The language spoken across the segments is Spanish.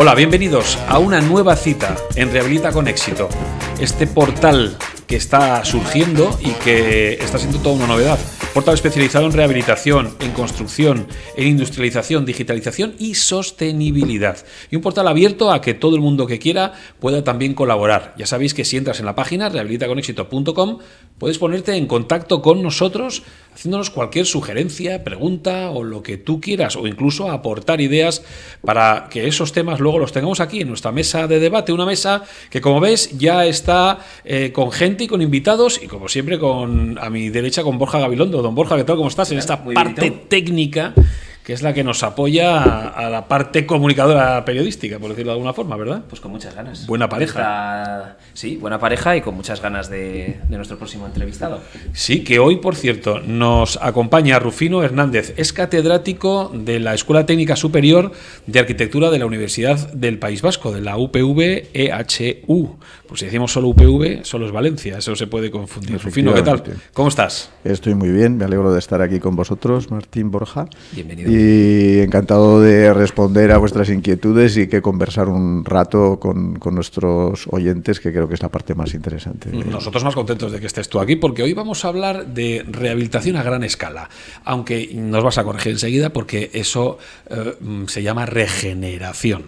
Hola, bienvenidos a una nueva cita en Rehabilita con Éxito, este portal que está surgiendo y que está siendo toda una novedad. Portal especializado en rehabilitación, en construcción, en industrialización, digitalización y sostenibilidad. Y un portal abierto a que todo el mundo que quiera pueda también colaborar. Ya sabéis que si entras en la página rehabilitaconexito.com puedes ponerte en contacto con nosotros haciéndonos cualquier sugerencia, pregunta o lo que tú quieras, o incluso aportar ideas para que esos temas luego los tengamos aquí en nuestra mesa de debate, una mesa que, como ves, ya está con gente y con invitados, y como siempre a mi derecha con Borja Gabilondo. Don Borja, ¿qué tal? ¿Cómo estás? En esta parte técnica, que es la que nos apoya a la parte comunicadora periodística, por decirlo de alguna forma, ¿verdad? Pues con muchas ganas. Buena pareja. Sí, buena pareja y con muchas ganas de nuestro próximo entrevistado. Sí, que hoy, por cierto, nos acompaña Rufino Hernández. Es catedrático de la Escuela Técnica Superior de Arquitectura de la Universidad del País Vasco, de la UPV-EHU. Pues si decimos solo UPV, solo es Valencia, eso se puede confundir. Rufino, ¿qué tal? ¿Cómo estás? Estoy muy bien, me alegro de estar aquí con vosotros, Martín, Borja. Bienvenido. Y encantado de responder a vuestras inquietudes y que conversar un rato con nuestros oyentes, que creo que es la parte más interesante. Nosotros más contentos de que estés tú aquí, porque hoy vamos a hablar de rehabilitación a gran escala, aunque nos vas a corregir enseguida porque eso se llama regeneración,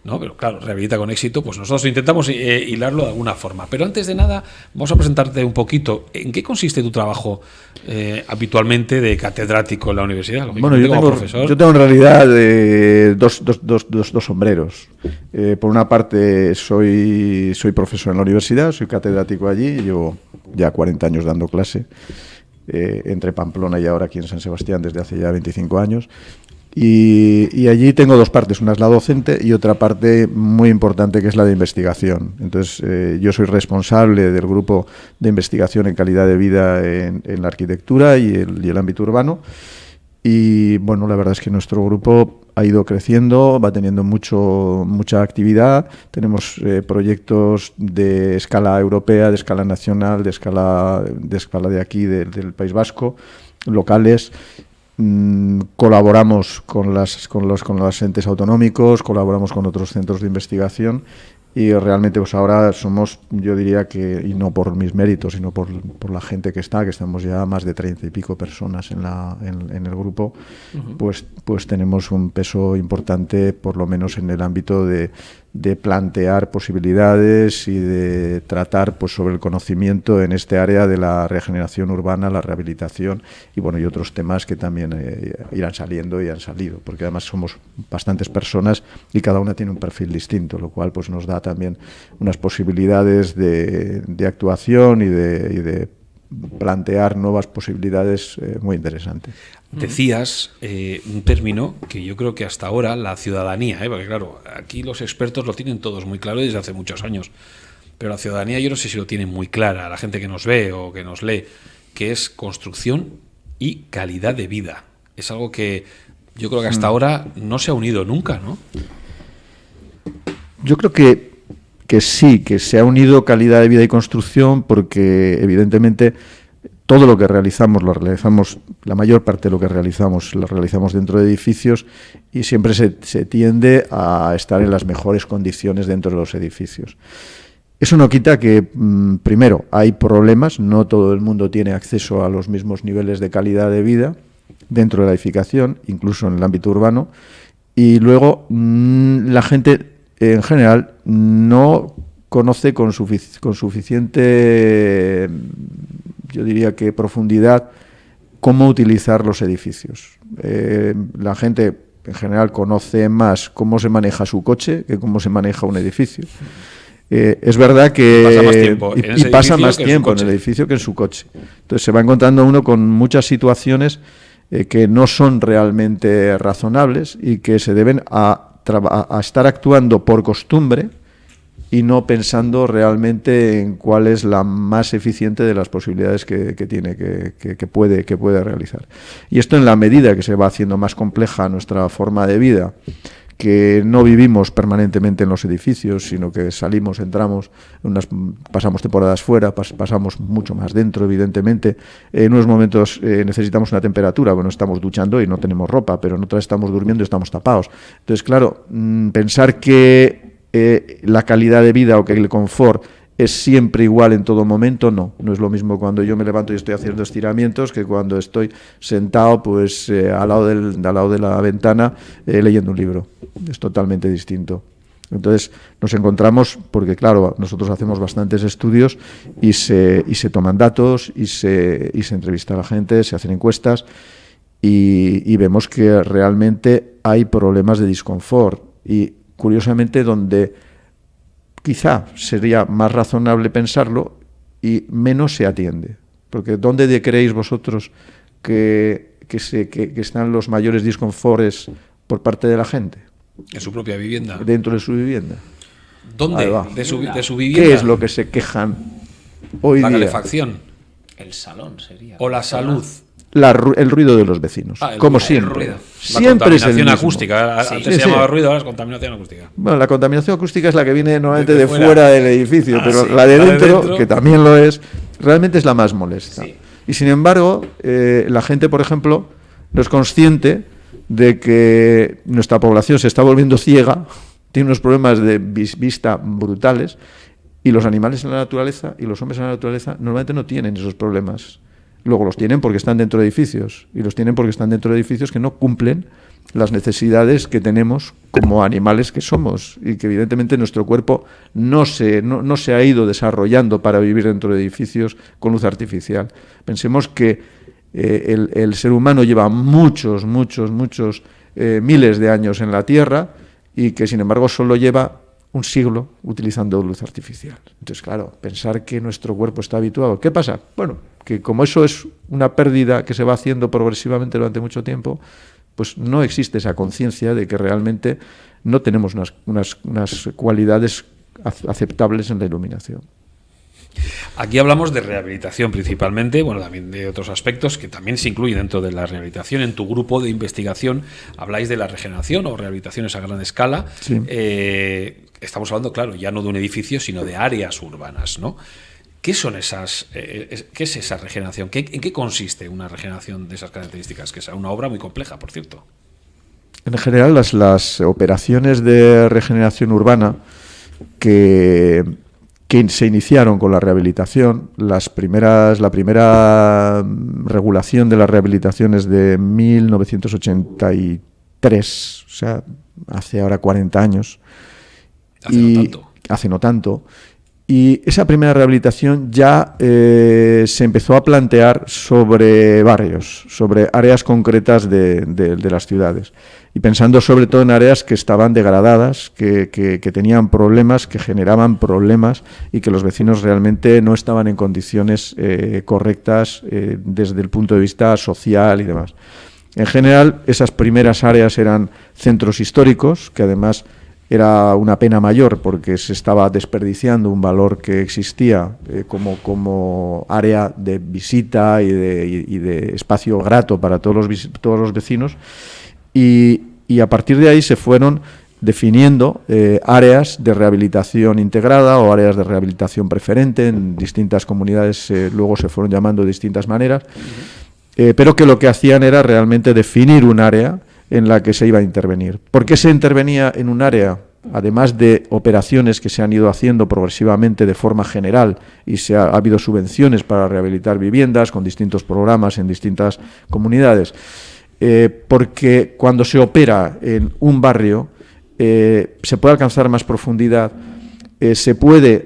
¿no? Pero claro, Rehabilita con Éxito, pues nosotros intentamos hilarlo de alguna forma. Pero antes de nada, vamos a presentarte un poquito. ¿En qué consiste tu trabajo habitualmente de catedrático en la universidad? Bueno, yo tengo en realidad dos sombreros. Por una parte, soy profesor en la universidad, soy catedrático allí, llevo ya 40 años dando clase, entre Pamplona y ahora aquí en San Sebastián desde hace ya 25 años. Y allí tengo dos partes, una es la docente y otra parte muy importante que es la de investigación. Entonces yo soy responsable del grupo de investigación en calidad de vida en la arquitectura y el ámbito urbano. Y bueno, la verdad es que nuestro grupo ha ido creciendo, va teniendo mucha actividad. Tenemos proyectos de escala europea, de escala nacional, de escala de aquí, del País Vasco, locales. Colaboramos con los entes autonómicos, colaboramos con otros centros de investigación y realmente pues ahora somos, yo diría que, y no por mis méritos, sino por la gente que estamos ya más de 30 y pico personas en el grupo, pues tenemos un peso importante, por lo menos en el ámbito de plantear posibilidades y de tratar pues sobre el conocimiento en este área de la regeneración urbana, la rehabilitación y bueno, y otros temas que también irán saliendo y han salido, porque además somos bastantes personas y cada una tiene un perfil distinto, lo cual pues nos da también unas posibilidades de actuación y de plantear nuevas posibilidades muy interesantes. Decías un término que yo creo que hasta ahora la ciudadanía, porque claro, aquí los expertos lo tienen todos muy claro desde hace muchos años, pero la ciudadanía yo no sé si lo tiene muy clara, la gente que nos ve o que nos lee, que es construcción y calidad de vida. Es algo que yo creo que hasta ahora no se ha unido nunca, ¿no? Yo creo que sí, que se ha unido calidad de vida y construcción porque evidentemente todo lo que realizamos, la mayor parte de lo que realizamos, lo realizamos dentro de edificios y siempre se tiende a estar en las mejores condiciones dentro de los edificios. Eso no quita que, primero, hay problemas, no todo el mundo tiene acceso a los mismos niveles de calidad de vida dentro de la edificación, incluso en el ámbito urbano, y luego la gente en general no conoce con suficiente, yo diría que profundidad, cómo utilizar los edificios. La gente en general conoce más cómo se maneja su coche que cómo se maneja un edificio. Es verdad que pasa más tiempo en el edificio que en su coche. Entonces se va encontrando uno con muchas situaciones que no son realmente razonables y que se deben a estar actuando por costumbre y no pensando realmente en cuál es la más eficiente de las posibilidades que tiene, que puede realizar. Y esto, en la medida que se va haciendo más compleja nuestra forma de vida, que no vivimos permanentemente en los edificios, sino que salimos, entramos, pasamos temporadas fuera, pasamos mucho más dentro, evidentemente. En unos momentos necesitamos una temperatura, bueno, estamos duchando y no tenemos ropa, pero en otras estamos durmiendo y estamos tapados. Entonces, claro, pensar que la calidad de vida o que el confort es siempre igual en todo momento, no es lo mismo cuando yo me levanto y estoy haciendo estiramientos que cuando estoy sentado pues al lado de la ventana leyendo un libro. Es totalmente distinto. Entonces nos encontramos, porque claro, nosotros hacemos bastantes estudios y se toman datos y se entrevista a la gente, se hacen encuestas y vemos que realmente hay problemas de disconfort y curiosamente donde quizá sería más razonable pensarlo y menos se atiende. Porque ¿dónde creéis vosotros que están los mayores disconfortes por parte de la gente? En su propia vivienda. Dentro de su vivienda. ¿Dónde? De su vivienda. ¿Qué es lo que se quejan hoy día? La calefacción. El salón sería. O la salud. El ruido de los vecinos, como siempre. La Siempre es el contaminación mismo. acústica. Antes se llamaba ruido, ahora es contaminación acústica. Bueno, la contaminación acústica es la que viene normalmente Desde de fuera del edificio, pero sí, la de dentro, que también lo es, realmente es la más molesta. Sí. Y sin embargo, la gente, por ejemplo, no es consciente de que nuestra población se está volviendo ciega, tiene unos problemas de vista brutales, y los animales en la naturaleza y los hombres en la naturaleza normalmente no tienen esos problemas. Luego los tienen porque están dentro de edificios, y los tienen porque están dentro de edificios que no cumplen las necesidades que tenemos como animales que somos, y que evidentemente nuestro cuerpo no se ha ido desarrollando para vivir dentro de edificios con luz artificial. Pensemos que el ser humano lleva muchos miles de años en la Tierra y que sin embargo solo lleva un siglo utilizando luz artificial. Entonces, claro, pensar que nuestro cuerpo está habituado. ¿Qué pasa? Bueno, que como eso es una pérdida que se va haciendo progresivamente durante mucho tiempo, pues no existe esa conciencia de que realmente no tenemos unas cualidades aceptables en la iluminación. Aquí hablamos de rehabilitación principalmente, bueno, también de otros aspectos que también se incluyen dentro de la rehabilitación. En tu grupo de investigación habláis de la regeneración o rehabilitaciones a gran escala. Sí. Estamos hablando, claro, ya no de un edificio, sino de áreas urbanas, ¿no? ¿Qué son esas? ¿Qué es esa regeneración? ¿En qué consiste una regeneración de esas características? Que es una obra muy compleja, por cierto. En general, las operaciones de regeneración urbana que se iniciaron con la rehabilitación, la primera regulación de la rehabilitación es de 1983, o sea, hace ahora 40 años. Hace no tanto. Y esa primera rehabilitación ya se empezó a plantear sobre barrios, sobre áreas concretas de las ciudades. Y pensando sobre todo en áreas que estaban degradadas, que tenían problemas, que generaban problemas y que los vecinos realmente no estaban en condiciones correctas desde el punto de vista social y demás. En general, esas primeras áreas eran centros históricos, que además era una pena mayor porque se estaba desperdiciando un valor que existía como área de visita y de espacio grato para todos los vecinos, y a partir de ahí se fueron definiendo áreas de rehabilitación integrada o áreas de rehabilitación preferente. En distintas comunidades luego se fueron llamando de distintas maneras, pero que lo que hacían era realmente definir un área en la que se iba a intervenir. ¿Por qué se intervenía en un área? Además de operaciones que se han ido haciendo progresivamente de forma general y ha habido subvenciones para rehabilitar viviendas con distintos programas en distintas comunidades, porque cuando se opera en un barrio se puede alcanzar más profundidad, se puede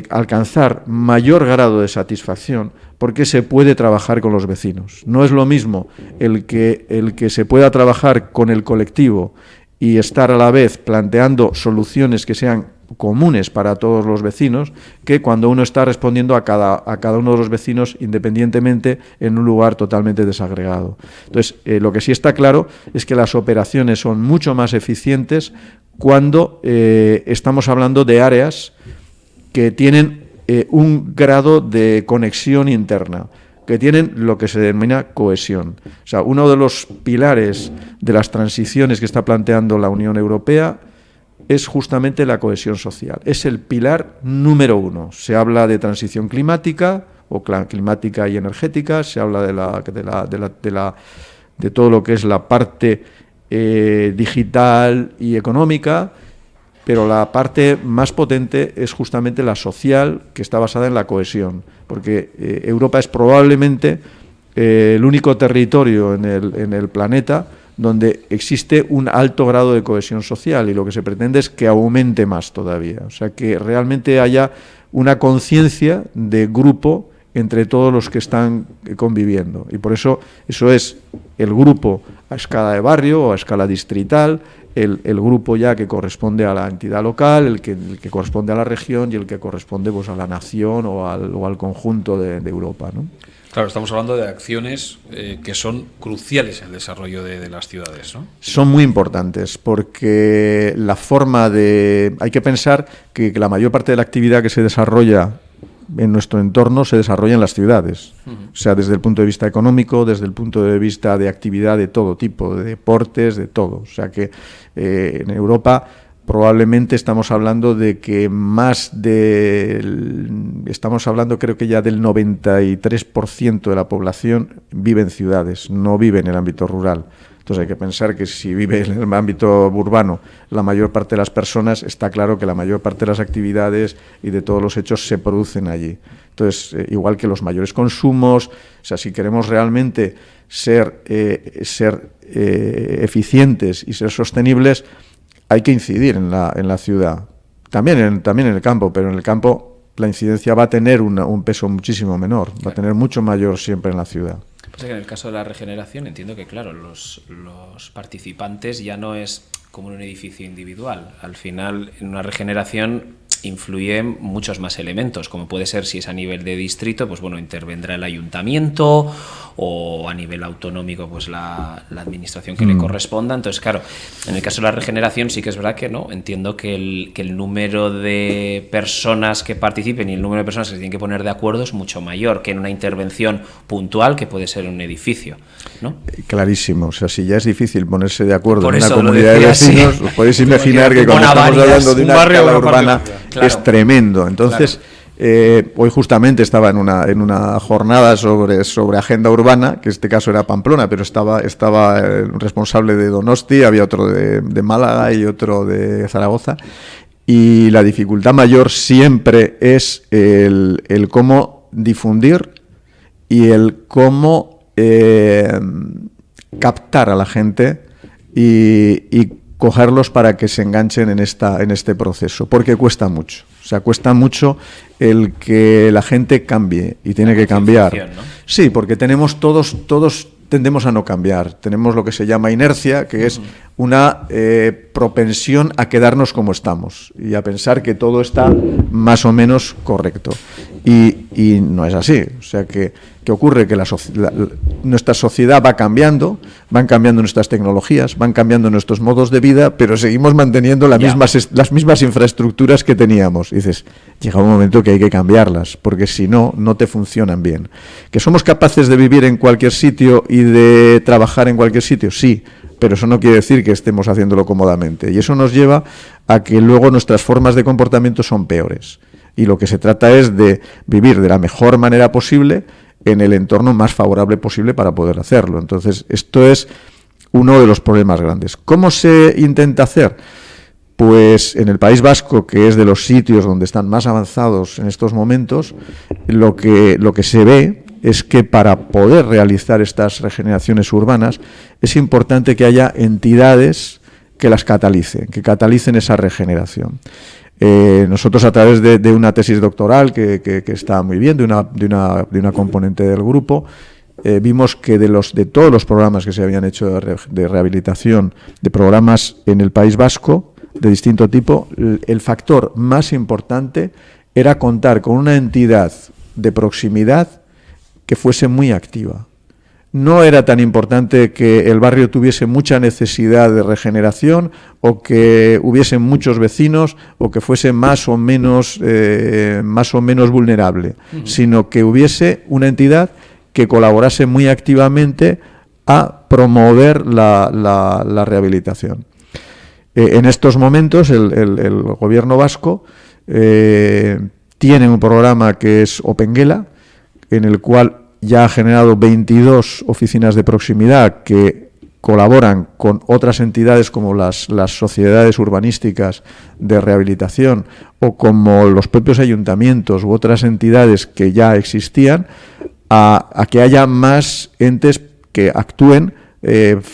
alcanzar mayor grado de satisfacción, porque se puede trabajar con los vecinos. No es lo mismo el que se pueda trabajar con el colectivo y estar a la vez planteando soluciones que sean comunes para todos los vecinos, que cuando uno está respondiendo a cada uno de los vecinos independientemente en un lugar totalmente desagregado. Entonces, lo que sí está claro es que las operaciones son mucho más eficientes cuando estamos hablando de áreas que tienen un grado de conexión interna. que tienen lo que se denomina cohesión. O sea, uno de los pilares de las transiciones que está planteando la Unión Europea es justamente la cohesión social. Es el pilar número 1. Se habla de transición climática, o climática y energética, se habla de todo lo que es la parte digital y económica, pero la parte más potente es justamente la social, que está basada en la cohesión, porque Europa es probablemente el único territorio en el planeta donde existe un alto grado de cohesión social, y lo que se pretende es que aumente más todavía, o sea, que realmente haya una conciencia de grupo entre todos los que están conviviendo, y por eso es el grupo a escala de barrio o a escala distrital, el grupo ya que corresponde a la entidad local, el que corresponde a la región y el que corresponde pues a la nación o al conjunto de Europa, ¿no? Claro, estamos hablando de acciones que son cruciales en el desarrollo de las ciudades, ¿no? Son muy importantes porque hay que pensar que la mayor parte de la actividad que se desarrolla en nuestro entorno se desarrolla en las ciudades. O sea, desde el punto de vista económico, desde el punto de vista de actividad de todo tipo, de deportes, de todo. O sea que en Europa probablemente estamos hablando de que estamos hablando creo que ya del 93% de la población vive en ciudades, no vive en el ámbito rural. Entonces hay que pensar que si vive en el ámbito urbano la mayor parte de las personas, está claro que la mayor parte de las actividades y de todos los hechos se producen allí. Entonces, igual que los mayores consumos, o sea, si queremos realmente ser eficientes y ser sostenibles, hay que incidir en la ciudad. También en el campo, pero en el campo la incidencia va a tener un peso muchísimo menor, va a tener mucho mayor siempre en la ciudad. Pues en el caso de la regeneración entiendo que, claro, los participantes ya no es como en un edificio individual. Al final, en una regeneración influyen muchos más elementos, como puede ser, si es a nivel de distrito, pues bueno, intervendrá el ayuntamiento, o a nivel autonómico, pues la administración que le corresponda. Entonces, claro, en el caso de la regeneración sí que es verdad que no, entiendo que el número de personas que participen y el número de personas que se tienen que poner de acuerdo es mucho mayor que en una intervención puntual que puede ser en un edificio, ¿no? Clarísimo, o sea, si ya es difícil ponerse de acuerdo Por en una eso comunidad de vecinos, os podéis imaginar que cuando estamos hablando de una escala urbana es tremendo. Entonces, hoy justamente estaba en una jornada sobre agenda urbana, que en este caso era Pamplona, pero estaba un responsable de Donosti, había otro de Málaga y otro de Zaragoza, y la dificultad mayor siempre es el cómo difundir y el cómo captar a la gente y cogerlos para que se enganchen en este proceso, porque cuesta mucho. O sea, cuesta mucho el que la gente cambie y tiene que cambiar. ¿No? Sí, porque todos tendemos a no cambiar. Tenemos lo que se llama inercia, que es una propensión a quedarnos como estamos y a pensar que todo está más o menos correcto. Y no es así. O sea, que ocurre que nuestra sociedad va cambiando, van cambiando nuestras tecnologías, van cambiando nuestros modos de vida, pero seguimos manteniendo las mismas infraestructuras que teníamos. Y dices, llega un momento que hay que cambiarlas, porque si no te funcionan bien. ¿Que somos capaces de vivir en cualquier sitio y de trabajar en cualquier sitio? Sí, pero eso no quiere decir que estemos haciéndolo cómodamente. Y eso nos lleva a que luego nuestras formas de comportamiento son peores. Y lo que se trata es de vivir de la mejor manera posible en el entorno más favorable posible para poder hacerlo. Entonces, esto es uno de los problemas grandes. ¿Cómo se intenta hacer? Pues en el País Vasco, que es de los sitios donde están más avanzados en estos momentos, lo que se ve es que para poder realizar estas regeneraciones urbanas es importante que haya entidades que las catalicen esa regeneración. Nosotros, a través de una tesis doctoral que está muy bien, de una componente del grupo, vimos que de todos los programas que se habían hecho de rehabilitación, de programas en el País Vasco de distinto tipo, el factor más importante era contar con una entidad de proximidad que fuese muy activa. No era tan importante que el barrio tuviese mucha necesidad de regeneración o que hubiesen muchos vecinos o que fuese más o menos vulnerable, sino que hubiese una entidad que colaborase muy activamente a promover la rehabilitación. En estos momentos el gobierno vasco tiene un programa que es Opengela, en el cual ya ha generado 22 oficinas de proximidad que colaboran con otras entidades como las sociedades urbanísticas de rehabilitación o como los propios ayuntamientos u otras entidades que ya existían, a que haya más entes que actúen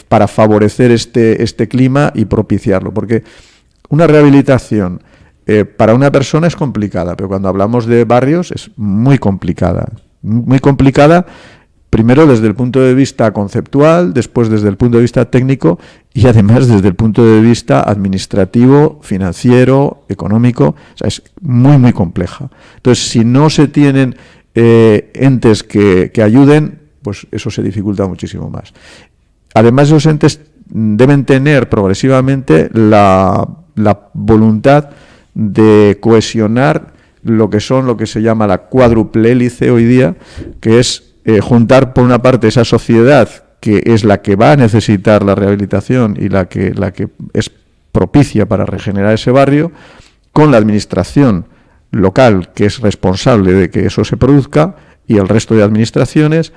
para favorecer este clima y propiciarlo. Porque una rehabilitación para una persona es complicada, pero cuando hablamos de barrios es muy complicada. Muy complicada, primero desde el punto de vista conceptual, después desde el punto de vista técnico y además desde el punto de vista administrativo, financiero, económico. O sea, es muy, muy compleja. Entonces, si no se tienen entes que ayuden, pues eso se dificulta muchísimo más. Además, esos entes deben tener progresivamente la voluntad de cohesionar lo que se llama la cuádruple hélice hoy día, que es juntar por una parte esa sociedad que es la que va a necesitar la rehabilitación y la que es propicia para regenerar ese barrio, con la administración local que es responsable de que eso se produzca y el resto de administraciones,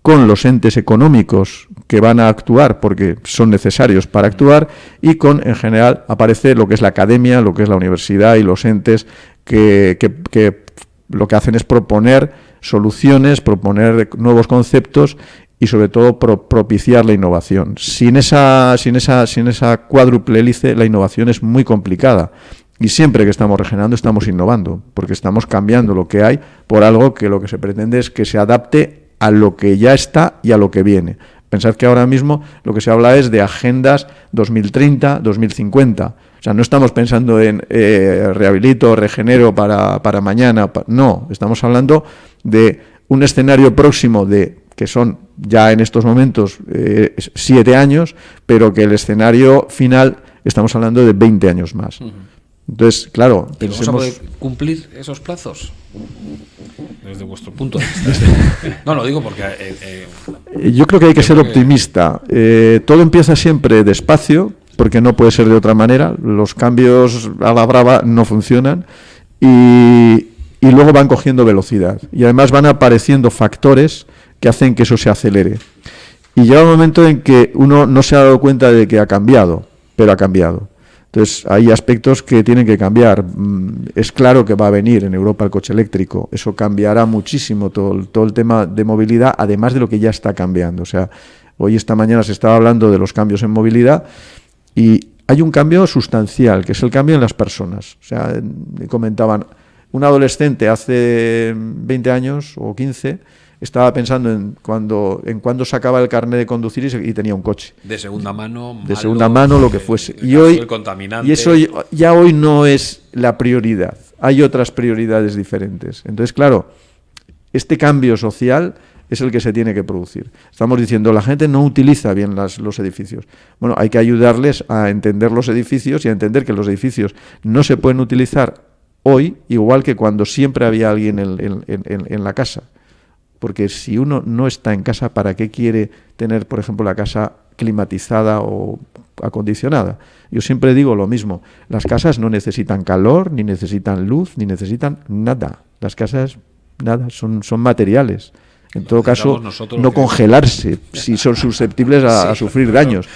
con los entes económicos que van a actuar porque son necesarios para actuar y en general, aparece lo que es la academia, lo que es la universidad y los entes que lo que hacen es proponer soluciones, proponer nuevos conceptos y sobre todo propiciar la innovación. Sin esa cuádruple hélice, la innovación es muy complicada. Y siempre que estamos regenerando estamos innovando, porque estamos cambiando lo que hay por algo que lo que se pretende es que se adapte a lo que ya está y a lo que viene. Pensad que ahora mismo lo que se habla es de agendas 2030, 2050. O sea, no estamos pensando en rehabilito, regenero para mañana. No, estamos hablando de un escenario próximo que son ya en estos momentos 7 años, pero que el escenario final estamos hablando de 20 años más. Entonces, claro, ¿Vamos a poder cumplir esos plazos? Desde vuestro punto de vista. No, lo digo porque... yo creo que hay que ser optimista. Todo empieza siempre despacio, porque no puede ser de otra manera. Los cambios a la brava no funcionan y luego van cogiendo velocidad. Y además van apareciendo factores que hacen que eso se acelere. Y llega un momento en que uno no se ha dado cuenta de que ha cambiado, pero ha cambiado. Entonces, hay aspectos que tienen que cambiar. Es claro que va a venir en Europa el coche eléctrico. Eso cambiará muchísimo todo el tema de movilidad, además de lo que ya está cambiando. O sea, esta mañana se estaba hablando de los cambios en movilidad y hay un cambio sustancial, que es el cambio en las personas. O sea, me comentaban, un adolescente hace 20 años o 15... estaba pensando en cuándo sacaba el carnet de conducir y tenía un coche. De segunda mano, malo, de segunda mano, lo que fuese. Y eso ya hoy no es la prioridad. Hay otras prioridades diferentes. Entonces, claro, este cambio social es el que se tiene que producir. Estamos diciendo, la gente no utiliza bien los edificios. Bueno, hay que ayudarles a entender los edificios y a entender que los edificios no se pueden utilizar hoy, igual que cuando siempre había alguien en la casa. Porque si uno no está en casa, ¿para qué quiere tener, por ejemplo, la casa climatizada o acondicionada? Yo siempre digo lo mismo, las casas no necesitan calor, ni necesitan luz, ni necesitan nada. Las casas, nada, son materiales. En todo caso, no congelarse, si son susceptibles a sufrir daños.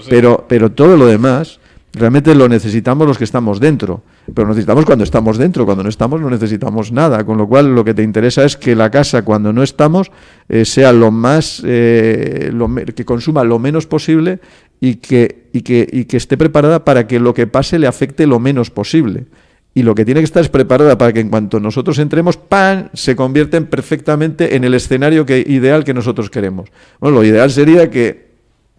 Pero todo lo demás, realmente lo necesitamos los que estamos dentro. Pero lo necesitamos cuando estamos dentro, cuando no estamos no necesitamos nada, con lo cual lo que te interesa es que la casa cuando no estamos sea lo más que consuma lo menos posible y que esté preparada para que lo que pase le afecte lo menos posible. Y lo que tiene que estar es preparada para que en cuanto nosotros entremos, ¡pam!, se convierten perfectamente en el escenario ideal que nosotros queremos. Bueno, lo ideal sería que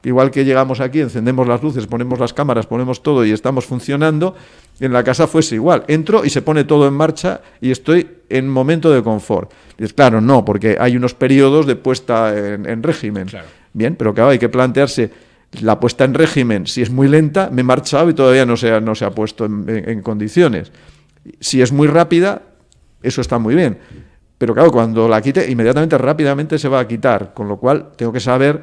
igual que llegamos aquí, encendemos las luces, ponemos las cámaras, ponemos todo y estamos funcionando, en la casa fuese igual. Entro y se pone todo en marcha y estoy en momento de confort. Y es claro, no, porque hay unos periodos de puesta en régimen. Claro. Bien, pero claro, hay que plantearse la puesta en régimen. Si es muy lenta, me he marchado y todavía no se ha puesto en condiciones. Si es muy rápida, eso está muy bien. pero claro, cuando la quite, inmediatamente, rápidamente se va a quitar, con lo cual tengo que saber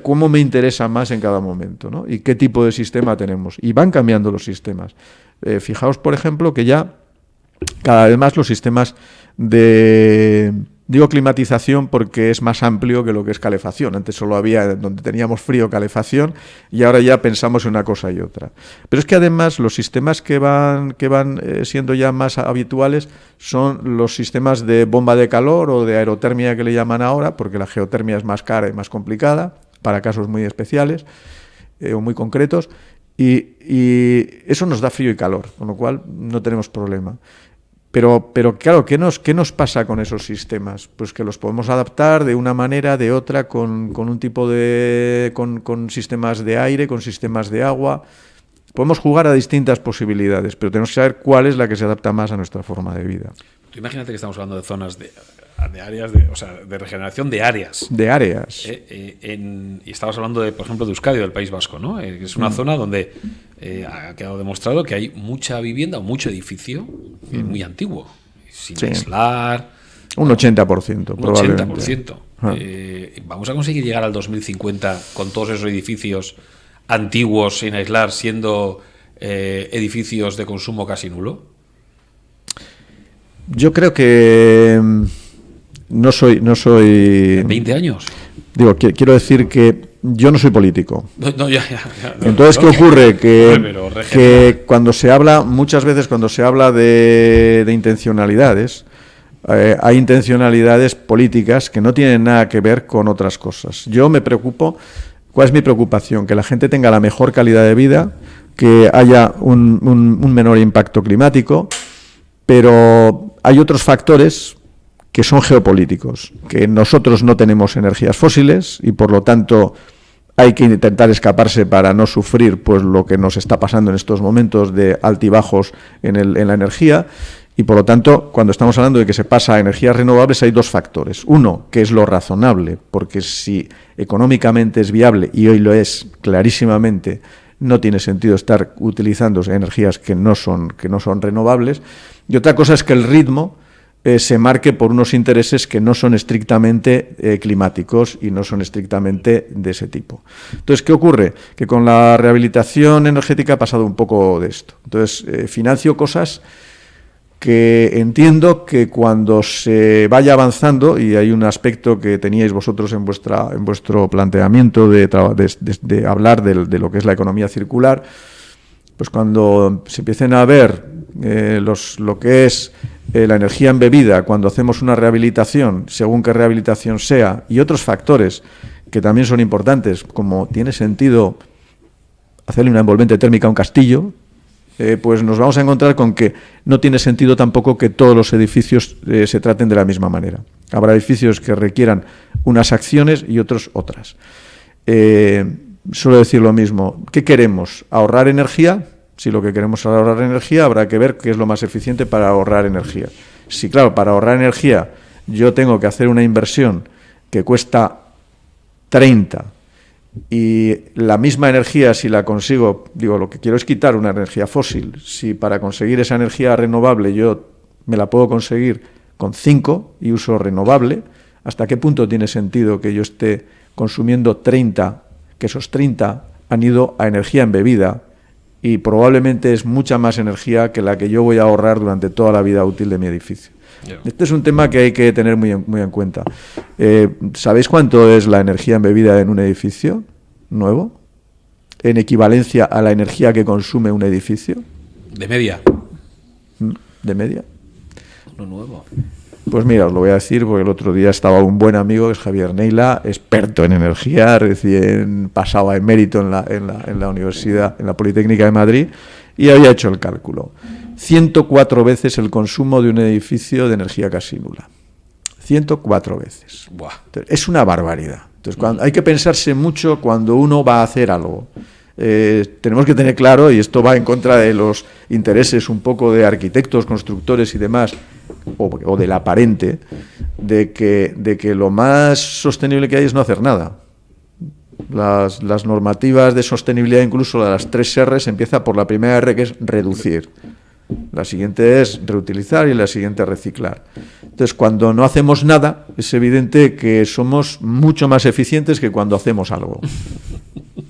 cómo me interesa más en cada momento, ¿no? Y qué tipo de sistema tenemos. Y van cambiando los sistemas. Fijaos, por ejemplo, que ya cada vez más los sistemas digo climatización porque es más amplio que lo que es calefacción. Antes solo había donde teníamos frío, calefacción, y ahora ya pensamos en una cosa y otra. Pero es que además los sistemas que van siendo ya más habituales son los sistemas de bomba de calor o de aerotermia que le llaman ahora, porque la geotermia es más cara y más complicada para casos muy especiales o muy concretos, y eso nos da frío y calor, con lo cual no tenemos problema. Pero claro, ¿qué nos pasa con esos sistemas? Pues que los podemos adaptar de una manera, de otra, con un tipo con sistemas de aire, con sistemas de agua. Podemos jugar a distintas posibilidades, pero tenemos que saber cuál es la que se adapta más a nuestra forma de vida. Tú imagínate que estamos hablando de zonas de áreas, de regeneración de áreas. De áreas. Y estabas hablando, por ejemplo, de Euskadi, del País Vasco, ¿no? Que es una zona donde ha quedado demostrado que hay mucha vivienda o mucho edificio muy antiguo, sin aislar. Un 80%, probablemente. 80%. ¿Vamos a conseguir llegar al 2050 con todos esos edificios antiguos, sin aislar, siendo edificios de consumo casi nulo? Yo creo que no soy. ¿20 años? Digo, quiero decir que yo no soy político. Ya. Entonces, ¿qué ocurre? Que muchas veces cuando se habla de intencionalidades, hay intencionalidades políticas que no tienen nada que ver con otras cosas. Yo me preocupo. ¿Cuál es mi preocupación? Que la gente tenga la mejor calidad de vida, que haya un menor impacto climático, pero hay otros factores que son geopolíticos, que nosotros no tenemos energías fósiles y por lo tanto hay que intentar escaparse para no sufrir pues lo que nos está pasando en estos momentos de altibajos en la energía. Y por lo tanto, cuando estamos hablando de que se pasa a energías renovables, hay dos factores. Uno, que es lo razonable, porque si económicamente es viable, y hoy lo es clarísimamente, no tiene sentido estar utilizando energías que no son renovables. Y otra cosa es que el ritmo se marque por unos intereses que no son estrictamente climáticos y no son estrictamente de ese tipo. Entonces, ¿qué ocurre? Que con la rehabilitación energética ha pasado un poco de esto. Entonces, financio cosas que entiendo que cuando se vaya avanzando, y hay un aspecto que teníais vosotros en vuestro planteamiento de hablar de lo que es la economía circular, pues cuando se empiecen a ver lo que es la energía embebida, cuando hacemos una rehabilitación, según qué rehabilitación sea, y otros factores que también son importantes, como tiene sentido hacerle una envolvente térmica a un castillo, pues nos vamos a encontrar con que no tiene sentido tampoco que todos los edificios se traten de la misma manera. Habrá edificios que requieran unas acciones y otros otras. Suelo decir lo mismo. ¿Qué queremos? ¿Ahorrar energía? Si lo que queremos es ahorrar energía, habrá que ver qué es lo más eficiente para ahorrar energía. Si, claro, para ahorrar energía yo tengo que hacer una inversión que cuesta 30 y la misma energía, si la consigo, lo que quiero es quitar una energía fósil. Si para conseguir esa energía renovable yo me la puedo conseguir con 5 y uso renovable, ¿hasta qué punto tiene sentido que yo esté consumiendo 30, que esos 30 han ido a energía embebida y probablemente es mucha más energía que la que yo voy a ahorrar durante toda la vida útil de mi edificio? Este es un tema que hay que tener muy en cuenta. ¿Sabéis cuánto es la energía embebida en un edificio nuevo? En equivalencia a la energía que consume un edificio. ¿De media? ¿De media? Uno nuevo. Pues mira, os lo voy a decir porque el otro día estaba un buen amigo, que es Javier Neila, experto en energía, recién pasado a emérito en la Universidad, en la Politécnica de Madrid, y había hecho el cálculo. 104 veces el consumo de un edificio de energía casi nula. 104 veces. Buah. Entonces, es una barbaridad. Entonces, hay que pensarse mucho cuando uno va a hacer algo. Tenemos que tener claro, y esto va en contra de los intereses un poco de arquitectos, constructores y demás, o del aparente, de que lo más sostenible que hay es no hacer nada. Las normativas de sostenibilidad, incluso de las 3 R's, empieza por la primera R, que es reducir. La siguiente es reutilizar y la siguiente reciclar. Entonces, cuando no hacemos nada, es evidente que somos mucho más eficientes que cuando hacemos algo.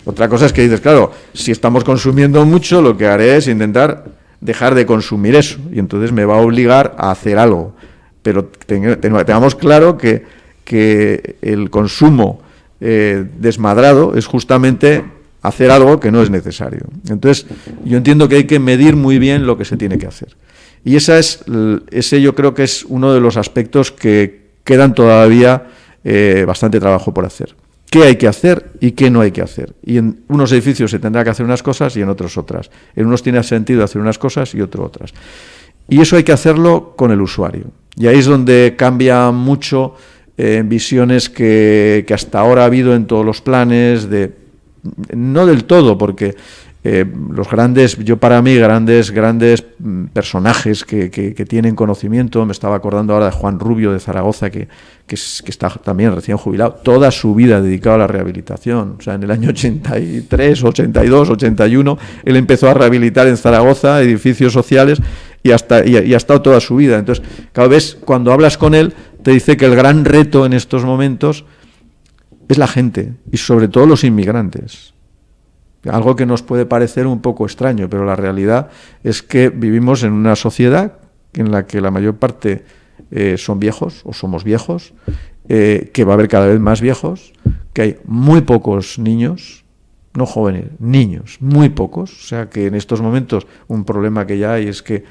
Otra cosa es que dices, claro, si estamos consumiendo mucho, lo que haré es intentar dejar de consumir eso, y entonces me va a obligar a hacer algo. Pero tengamos claro que el consumo desmadrado es justamente hacer algo que no es necesario. Entonces, yo entiendo que hay que medir muy bien lo que se tiene que hacer. Y ese yo creo que es uno de los aspectos que quedan todavía bastante trabajo por hacer. ¿Qué hay que hacer y qué no hay que hacer? Y en unos edificios se tendrá que hacer unas cosas y en otros otras. En unos tiene sentido hacer unas cosas y otros otras. Y eso hay que hacerlo con el usuario. Y ahí es donde cambia mucho visiones que hasta ahora ha habido en todos los planes, no del todo, porque los grandes personajes que tienen conocimiento, me estaba acordando ahora de Juan Rubio de Zaragoza, que está también recién jubilado, toda su vida dedicado a la rehabilitación. O sea, en el año 83, 82, 81, él empezó a rehabilitar en Zaragoza edificios sociales y ha estado toda su vida. Entonces, cada vez cuando hablas con él, te dice que el gran reto en estos momentos es la gente, y sobre todo los inmigrantes. Algo que nos puede parecer un poco extraño, pero la realidad es que vivimos en una sociedad en la que la mayor parte son viejos, o somos viejos, que va a haber cada vez más viejos, que hay muy pocos niños, no jóvenes, niños, muy pocos. O sea que en estos momentos un problema que ya hay es que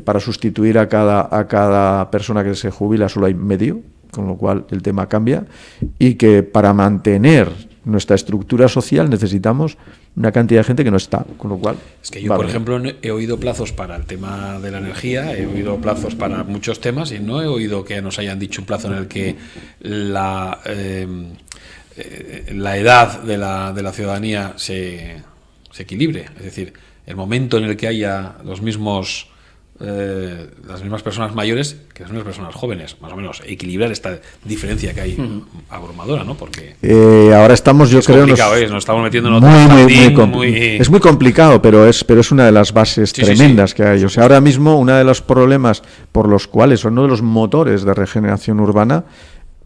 para sustituir a cada persona que se jubila solo hay medio, con lo cual el tema cambia, y que para mantener nuestra estructura social necesitamos una cantidad de gente que no está, con lo cual... Es que yo, por ejemplo, he oído plazos para el tema de la energía, he oído plazos para muchos temas y no he oído que nos hayan dicho un plazo en el que la edad de la ciudadanía se equilibre. Es decir, el momento en el que haya las mismas personas mayores que las mismas personas jóvenes, más o menos, equilibrar esta diferencia que hay abrumadora, ¿no? Porque ahora estamos, yo creo, nos estamos metiendo en otro jardín es muy complicado, pero es una de las bases tremendas que hay. O sea, ahora mismo uno de los problemas por los cuales, uno de los motores de regeneración urbana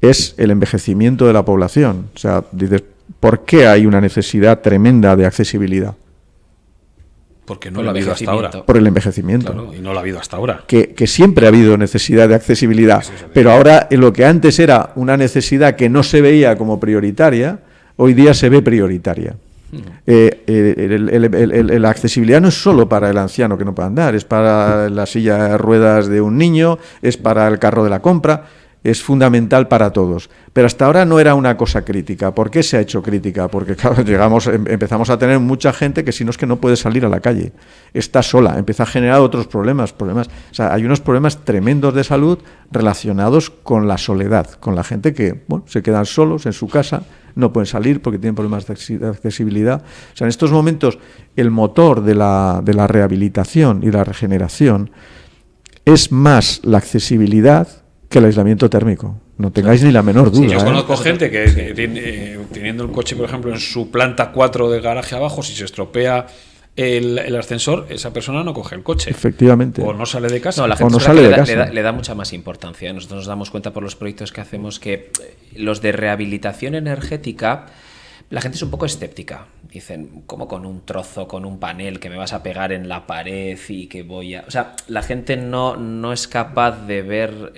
es el envejecimiento de la población. O sea, dices, ¿por qué hay una necesidad tremenda de accesibilidad? Porque no lo ha habido hasta ahora. Por el envejecimiento. Claro, y no lo ha habido hasta ahora. Que siempre ha habido necesidad de accesibilidad, pero ahora lo que antes era una necesidad que no se veía como prioritaria, hoy día se ve prioritaria. La accesibilidad no es solo para el anciano que no puede andar, es para la silla de ruedas de un niño, es para el carro de la compra. Es fundamental para todos, pero hasta ahora no era una cosa crítica. ¿Por qué se ha hecho crítica? Porque claro, empezamos a tener mucha gente que si no es que no puede salir a la calle, está sola, empieza a generar otros problemas. O sea, hay unos problemas tremendos de salud relacionados con la soledad, con la gente que se quedan solos en su casa, no pueden salir porque tienen problemas de accesibilidad. O sea, en estos momentos el motor de la rehabilitación y la regeneración es más la accesibilidad que el aislamiento térmico. No tengáis ni la menor duda. Sí, yo conozco gente que teniendo el coche, por ejemplo, en su planta 4 del garaje abajo, si se estropea el ascensor, esa persona no coge el coche. Efectivamente. O no sale de casa. No, la gente le da mucha más importancia. Nosotros nos damos cuenta por los proyectos que hacemos que los de rehabilitación energética, la gente es un poco escéptica. Dicen, ¿cómo con un trozo, con un panel que me vas a pegar en la pared y que voy a...? O sea, la gente no es capaz de ver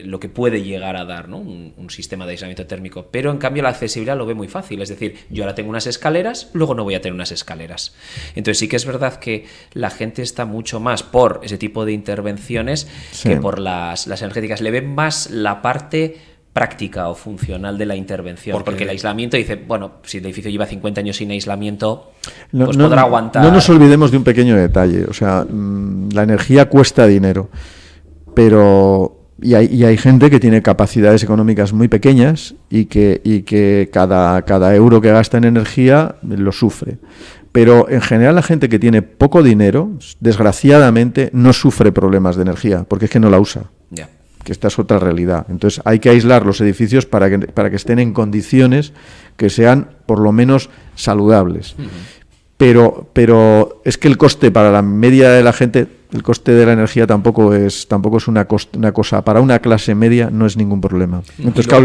lo que puede llegar a dar, ¿no? Un sistema de aislamiento térmico. Pero, en cambio, la accesibilidad lo ve muy fácil. Es decir, yo ahora tengo unas escaleras, luego no voy a tener unas escaleras. Entonces, sí que es verdad que la gente está mucho más por ese tipo de intervenciones que por las energéticas. Le ven más la parte práctica o funcional de la intervención, porque el aislamiento dice, bueno, si el edificio lleva 50 años sin aislamiento, pues podrá aguantar. No nos olvidemos de un pequeño detalle, o sea, la energía cuesta dinero, pero hay gente que tiene capacidades económicas muy pequeñas y que cada euro que gasta en energía lo sufre. Pero en general la gente que tiene poco dinero, desgraciadamente, no sufre problemas de energía, porque es que no la usa. Ya. Que esta es otra realidad. Entonces hay que aislar los edificios para que estén en condiciones que sean por lo menos saludables. Pero es que el coste para la media de la gente El coste de la energía tampoco es una cosa, para una clase media no es ningún problema. Entonces, claro,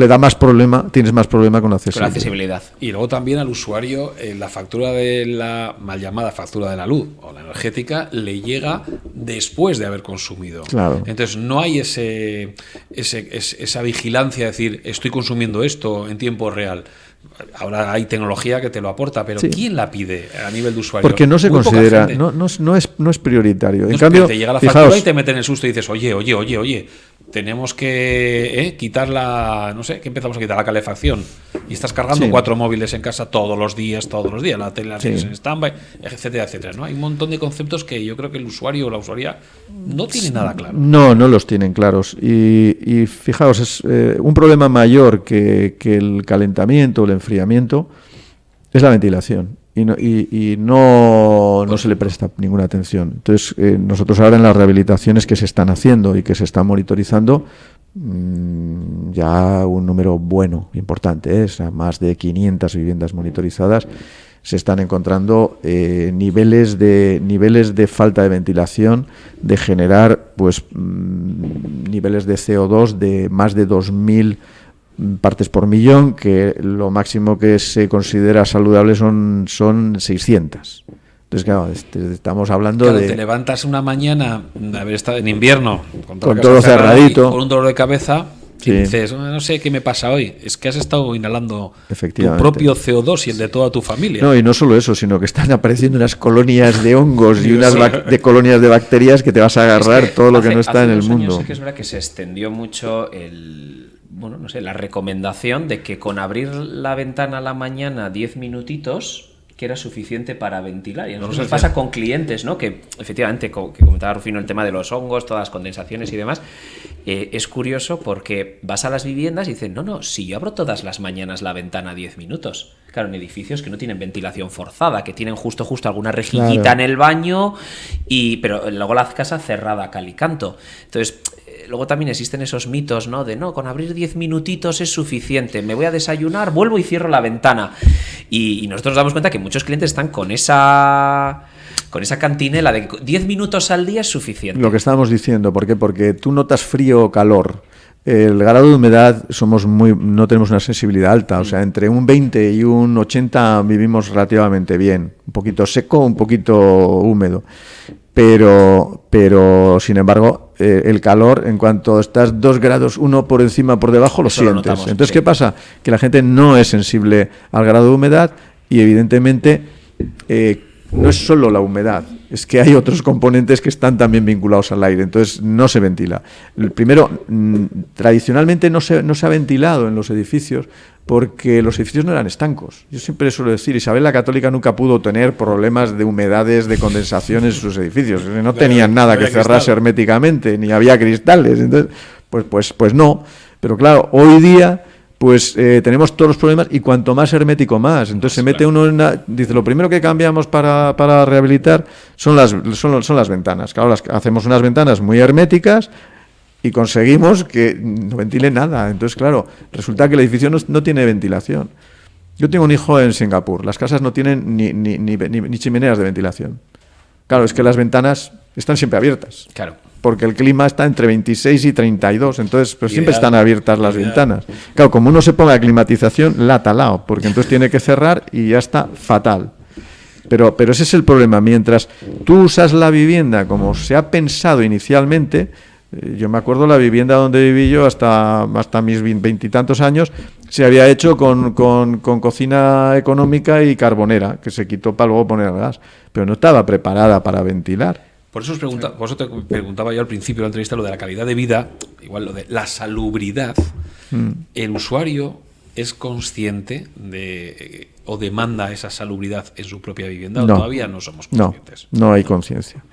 tienes más problema con la accesibilidad. Y luego también al usuario la factura de la mal llamada factura de la luz o la energética le llega después de haber consumido. Claro. Entonces no hay esa vigilancia de decir estoy consumiendo esto en tiempo real. Ahora hay tecnología que te lo aporta, pero sí. ¿quién la pide a nivel de usuario? Porque no se considera, no es prioritario. En cambio, te llega la factura y te meten el susto y dices, oye, tenemos que quitar ¿qué empezamos a quitar? La calefacción. Y estás cargando 4 móviles en casa todos los días, la tele la tienes en stand-by, etcétera, etcétera, ¿no? Hay un montón de conceptos que yo creo que el usuario o la usuaria no tiene nada claro. No los tienen claros. Y fijaos, es un problema mayor que el calentamiento o el enfriamiento es la ventilación. Y no se le presta ninguna atención. Entonces, nosotros ahora en las rehabilitaciones que se están haciendo y que se están monitorizando, ya un número bueno, importante, más de 500 viviendas monitorizadas, se están encontrando niveles de falta de ventilación, de generar niveles de CO2 de más de 2.000 partes por millón, que lo máximo que se considera saludable son 600. Entonces, claro, estamos hablando de... Te levantas una mañana, haber estado en invierno, con todo cerradito, con un dolor de cabeza, sí. Y dices, no sé qué me pasa hoy. Es que has estado inhalando tu Efectivamente. propio CO2 y el de toda tu familia. No, y no solo eso, sino que están apareciendo unas colonias de hongos y unas colonias de bacterias que te vas a agarrar todo lo que no está en el mundo. Sí que es verdad que se extendió mucho la recomendación de que con abrir la ventana a la mañana 10 minutitos, que era suficiente para ventilar. Y a nosotros nos pasa con clientes, ¿no? Que efectivamente, que comentaba Rufino, el tema de los hongos, todas las condensaciones y demás, es curioso porque vas a las viviendas y dicen, no, si yo abro todas las mañanas la ventana 10 minutos. Claro, en edificios que no tienen ventilación forzada, que tienen justo alguna rejillita en el baño, pero luego la casa cerrada a cal y canto. Entonces, luego también existen esos mitos, ¿no? De con abrir 10 minutitos es suficiente, me voy a desayunar, vuelvo y cierro la ventana. Y nosotros nos damos cuenta que muchos clientes están con esa cantinela de 10 minutos al día es suficiente. Lo que estábamos diciendo, ¿por qué? Porque tú notas frío o calor. El grado de humedad no tenemos una sensibilidad alta, o sea, entre un 20 y un 80 vivimos relativamente bien, un poquito seco, un poquito húmedo. Pero sin embargo, el calor, en cuanto estás 2 grados, uno por encima, por debajo, lo sientes. Notamos, entonces, sí. ¿qué pasa? Que la gente no es sensible al grado de humedad y evidentemente no es solo la humedad, es que hay otros componentes que están también vinculados al aire, entonces no se ventila. Primero, tradicionalmente no se ha ventilado en los edificios porque los edificios no eran estancos. Yo siempre suelo decir, Isabel la Católica nunca pudo tener problemas de humedades, de condensaciones en sus edificios. No tenían nada que cerrarse herméticamente, ni había cristales. Entonces, pues no. Pero claro, hoy día tenemos todos los problemas y cuanto más hermético más. Entonces se mete uno dice, lo primero que cambiamos para rehabilitar son las ventanas. Claro, hacemos unas ventanas muy herméticas y conseguimos que no ventile nada. Entonces, claro, resulta que el edificio no tiene ventilación. Yo tengo un hijo en Singapur. Las casas no tienen ni chimeneas de ventilación. Claro, es que las ventanas están siempre abiertas. Claro. Porque el clima está entre 26 y 32, entonces siempre están abiertas las ventanas. Claro, como uno se ponga climatización, la ha talado, porque entonces tiene que cerrar y ya está fatal. Pero ese es el problema. Mientras tú usas la vivienda como se ha pensado inicialmente, yo me acuerdo la vivienda donde viví yo hasta mis 20 y tantos años, se había hecho con cocina económica y carbonera, que se quitó para luego poner gas, pero no estaba preparada para ventilar. Por eso te preguntaba yo al principio de la entrevista lo de la calidad de vida, igual lo de la salubridad. El usuario es consciente o demanda esa salubridad en su propia vivienda, o todavía no somos conscientes. No hay conciencia.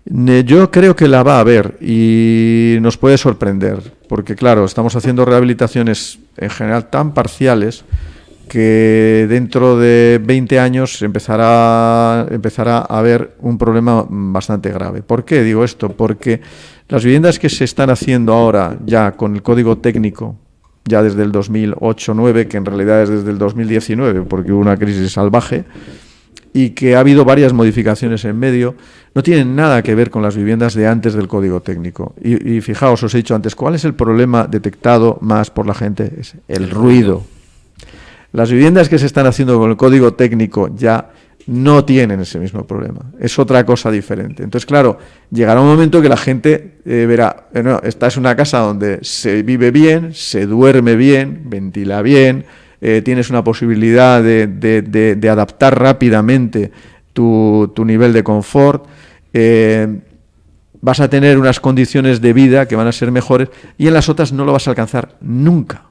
Yo creo que la va a haber y nos puede sorprender, porque claro, estamos haciendo rehabilitaciones en general tan parciales que dentro de 20 años empezará a haber un problema bastante grave. ¿Por qué digo esto? Porque las viviendas que se están haciendo ahora ya con el código técnico, ya desde el 2008-2009, que en realidad es desde el 2019, porque hubo una crisis salvaje, y que ha habido varias modificaciones en medio, no tienen nada que ver con las viviendas de antes del Código Técnico. Y fijaos, os he dicho antes, ¿cuál es el problema detectado más por la gente? Es el ruido. Las viviendas que se están haciendo con el Código Técnico ya no tienen ese mismo problema. Es otra cosa diferente. Entonces, claro, llegará un momento que la gente verá, no, esta es una casa donde se vive bien, se duerme bien, ventila bien, tienes una posibilidad de adaptar rápidamente tu nivel de confort, vas a tener unas condiciones de vida que van a ser mejores, y en las otras no lo vas a alcanzar nunca.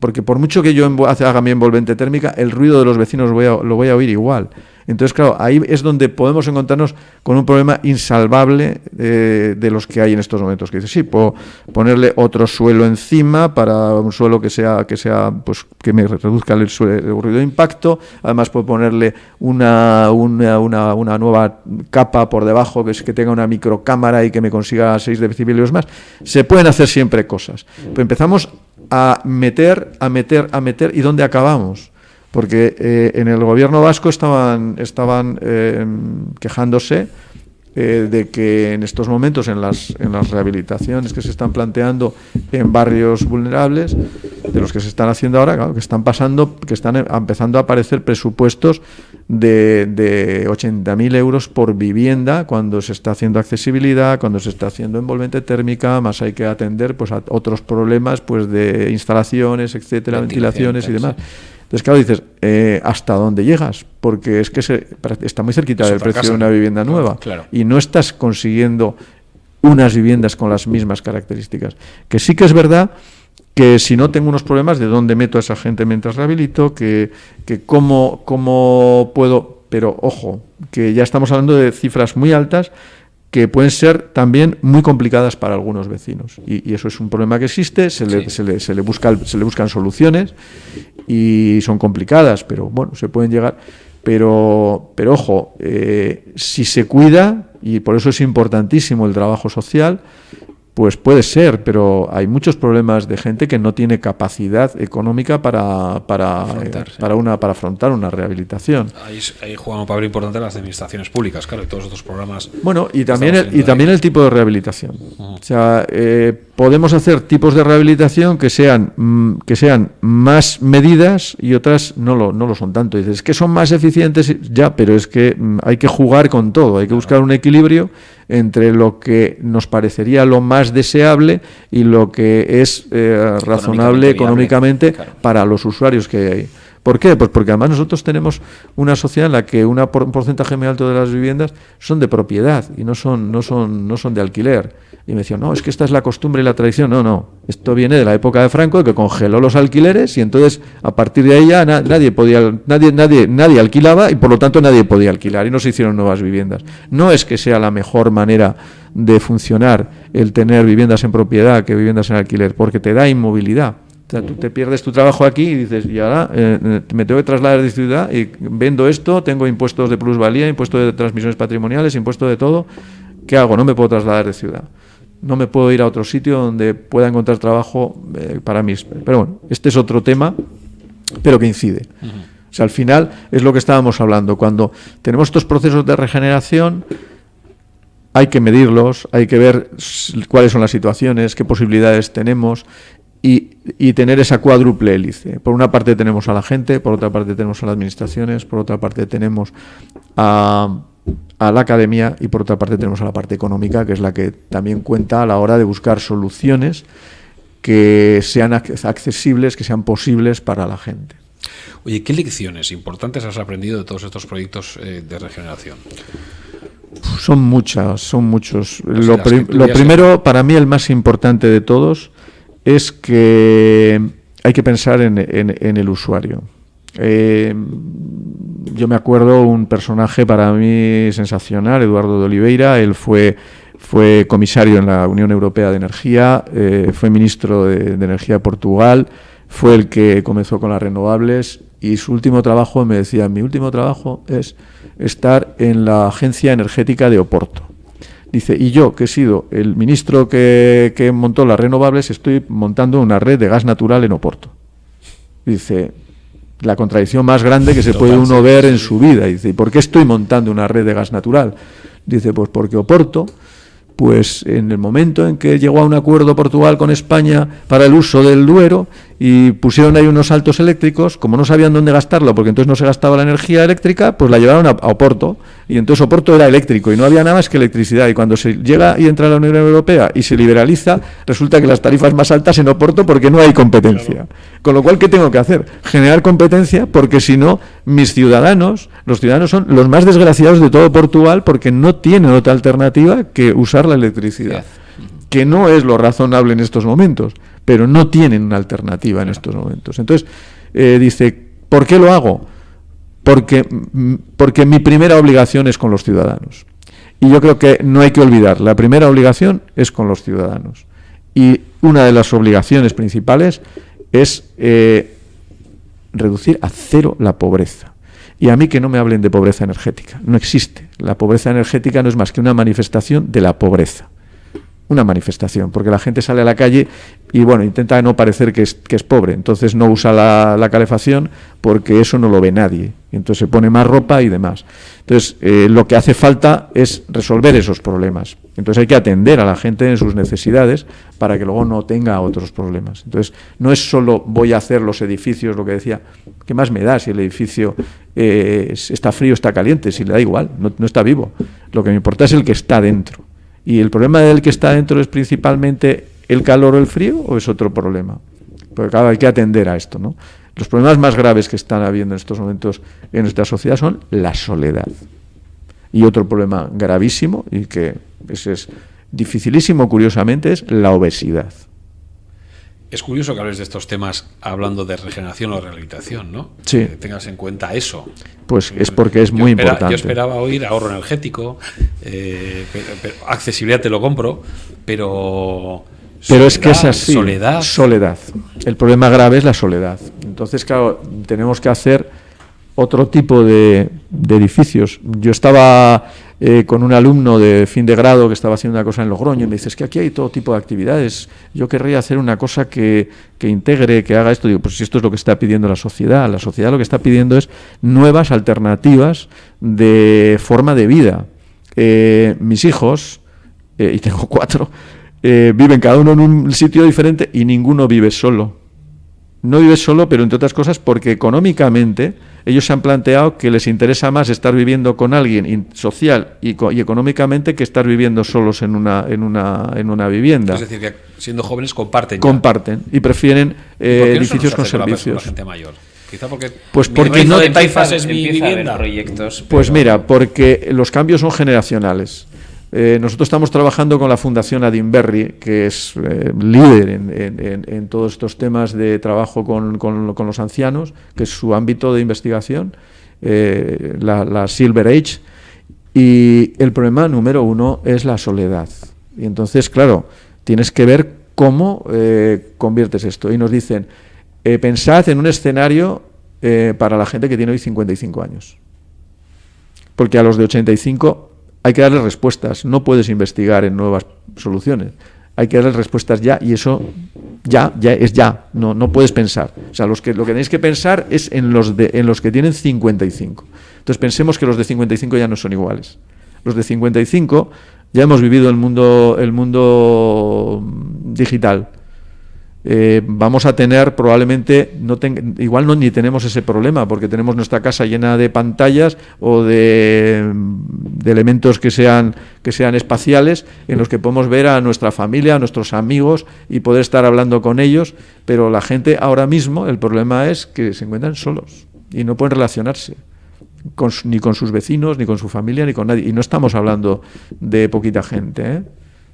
Porque por mucho que yo haga mi envolvente térmica, el ruido de los vecinos lo voy a oír igual. Entonces, claro, ahí es donde podemos encontrarnos con un problema insalvable de los que hay en estos momentos. Que dices, sí, puedo ponerle otro suelo encima para un suelo que sea pues que me reduzca el ruido de impacto. Además, puedo ponerle una nueva capa por debajo que tenga una microcámara y que me consiga 6 decibelios más. Se pueden hacer siempre cosas. Pero empezamos a meter, ¿y dónde acabamos? Porque en el gobierno vasco estaban quejándose de que en estos momentos en las rehabilitaciones que se están planteando en barrios vulnerables, de los que se están haciendo ahora, claro, que están empezando a aparecer presupuestos de 80.000 euros por vivienda cuando se está haciendo accesibilidad, cuando se está haciendo envolvente térmica, más hay que atender pues a otros problemas pues de instalaciones, etcétera, ventilaciones y demás. Entonces, claro, dices, ¿hasta dónde llegas? Porque es que está muy cerquita del precio de una vivienda nueva. Claro. Y no estás consiguiendo unas viviendas con las mismas características. Que sí que es verdad que si no tengo unos problemas, ¿de dónde meto a esa gente mientras rehabilito? Que cómo puedo... Pero, ojo, que ya estamos hablando de cifras muy altas que pueden ser también muy complicadas para algunos vecinos. Y eso es un problema que existe, se le buscan soluciones y son complicadas, pero bueno, se pueden llegar. Pero ojo, si se cuida, y por eso es importantísimo el trabajo social, pues puede ser, pero hay muchos problemas de gente que no tiene capacidad económica para afrontar una rehabilitación. Ahí juega un papel importante las administraciones públicas, claro, y todos estos programas. Bueno, y también el tipo de rehabilitación. O sea, podemos hacer tipos de rehabilitación que sean más medidas y otras no lo son tanto. Dices, es que son más eficientes, ya, pero es que hay que jugar con todo, hay que buscar un equilibrio entre lo que nos parecería lo más deseable y lo que es razonable económicamente claro, para los usuarios que hay ahí. ¿Por qué? Pues porque además nosotros tenemos una sociedad en la que un porcentaje muy alto de las viviendas son de propiedad y no son de alquiler. Y me decían, no, es que esta es la costumbre y la tradición. No, esto viene de la época de Franco, que congeló los alquileres y entonces a partir de ahí ya nadie alquilaba y por lo tanto nadie podía alquilar y no se hicieron nuevas viviendas. No es que sea la mejor manera de funcionar el tener viviendas en propiedad que viviendas en alquiler, porque te da inmovilidad. O sea, tú te pierdes tu trabajo aquí y dices, y ahora me tengo que trasladar de ciudad y vendo esto, tengo impuestos de plusvalía, impuestos de transmisiones patrimoniales, impuestos de todo. ¿Qué hago? No me puedo trasladar de ciudad. No me puedo ir a otro sitio donde pueda encontrar trabajo para mí. Pero bueno, este es otro tema, pero que incide. O sea, al final es lo que estábamos hablando. Cuando tenemos estos procesos de regeneración, hay que medirlos, hay que ver cuáles son las situaciones, qué posibilidades tenemos y tener esa cuádruple hélice. Por una parte tenemos a la gente, por otra parte tenemos a las administraciones, por otra parte tenemos a la academia y por otra parte tenemos a la parte económica, que es la que también cuenta a la hora de buscar soluciones que sean accesibles, que sean posibles para la gente. Oye, ¿qué lecciones importantes has aprendido de todos estos proyectos de regeneración? Son muchos. Lo primero, para mí el más importante de todos, es que hay que pensar en el usuario. Yo me acuerdo un personaje para mí sensacional, Eduardo de Oliveira. Él fue comisario en la Unión Europea de Energía, fue ministro de Energía de Portugal, fue el que comenzó con las renovables y su último trabajo, me decía, mi último trabajo es estar en la Agencia Energética de Oporto. Dice, y yo, que he sido el ministro que montó las renovables, estoy montando una red de gas natural en Oporto. Dice, la contradicción más grande que se puede uno ver en su vida. Dice, ¿y por qué estoy montando una red de gas natural? Dice, pues porque Oporto, pues en el momento en que llegó a un acuerdo Portugal con España para el uso del Duero y pusieron ahí unos saltos eléctricos, como no sabían dónde gastarlo, porque entonces no se gastaba la energía eléctrica, pues la llevaron a Oporto, y entonces Oporto era eléctrico y no había nada más que electricidad, y cuando se llega y entra a la Unión Europea y se liberaliza, resulta que las tarifas más altas en Oporto porque no hay competencia. Claro. Con lo cual, ¿qué tengo que hacer? Generar competencia, porque si no, mis ciudadanos, los ciudadanos son los más desgraciados de todo Portugal porque no tienen otra alternativa que usar la electricidad, que no es lo razonable en estos momentos, pero no tienen una alternativa en estos momentos. Entonces, dice, ¿por qué lo hago? Porque mi primera obligación es con los ciudadanos. Y yo creo que no hay que olvidar, la primera obligación es con los ciudadanos. Y una de las obligaciones principales es reducir a cero la pobreza. Y a mí que no me hablen de pobreza energética. No existe. La pobreza energética no es más que una manifestación de la pobreza. Una manifestación, porque la gente sale a la calle y bueno, intenta no parecer que es pobre, entonces no usa la calefacción porque eso no lo ve nadie, y entonces se pone más ropa y demás. Entonces lo que hace falta es resolver esos problemas, entonces hay que atender a la gente en sus necesidades para que luego no tenga otros problemas. Entonces no es solo voy a hacer los edificios, lo que decía, ¿qué más me da si el edificio está frío, está caliente? Si le da igual, no está vivo, lo que me importa es el que está dentro. ¿Y el problema del que está dentro es principalmente el calor o el frío o es otro problema? Porque claro, hay que atender a esto, ¿no? Los problemas más graves que están habiendo en estos momentos en nuestra sociedad son la soledad. Y otro problema gravísimo, y que ese es dificilísimo curiosamente, es la obesidad. Es curioso que hables de estos temas hablando de regeneración o rehabilitación, ¿no? Sí. Que tengas en cuenta eso. Pues es porque es muy importante. Yo esperaba oír ahorro energético, pero accesibilidad te lo compro, pero soledad, es que es así. Soledad. El problema grave es la soledad. Entonces, claro, tenemos que hacer otro tipo de edificios. Yo estaba con un alumno de fin de grado que estaba haciendo una cosa en Logroño y me dice, es que aquí hay todo tipo de actividades, yo querría hacer una cosa que integre, que haga esto. Digo, pues si esto es lo que está pidiendo la sociedad lo que está pidiendo es nuevas alternativas de forma de vida. Mis hijos, y tengo 4, viven cada uno en un sitio diferente y ninguno vive solo. No vive solo, pero entre otras cosas porque económicamente ellos se han planteado que les interesa más estar viviendo con alguien social y económicamente que estar viviendo solos en una vivienda. Es decir, que siendo jóvenes comparten y prefieren edificios con servicios. La gente mayor. Quizá porque no de Taifas es mi vivienda. Proyectos, pues mira, porque los cambios son generacionales. Nosotros estamos trabajando con la Fundación Adinberri, que es líder en todos estos temas de trabajo con los ancianos, que es su ámbito de investigación, la Silver Age, y el problema número 1 es la soledad. Y entonces, claro, tienes que ver cómo conviertes esto. Y nos dicen, pensad en un escenario para la gente que tiene hoy 55 años. Porque a los de 85 hay que darles respuestas, no puedes investigar en nuevas soluciones, hay que darles respuestas ya, y eso ya es ya, no puedes pensar. O sea, lo que tenéis que pensar es en los que tienen 55. Entonces pensemos que los de 55 ya no son iguales. Los de 55 ya hemos vivido el mundo digital. Vamos a tener probablemente ni tenemos ese problema porque tenemos nuestra casa llena de pantallas o de elementos que sean espaciales en los que podemos ver a nuestra familia, a nuestros amigos y poder estar hablando con ellos, pero la gente ahora mismo el problema es que se encuentran solos y no pueden relacionarse ni con sus vecinos, ni con su familia, ni con nadie, y no estamos hablando de poquita gente, ¿eh?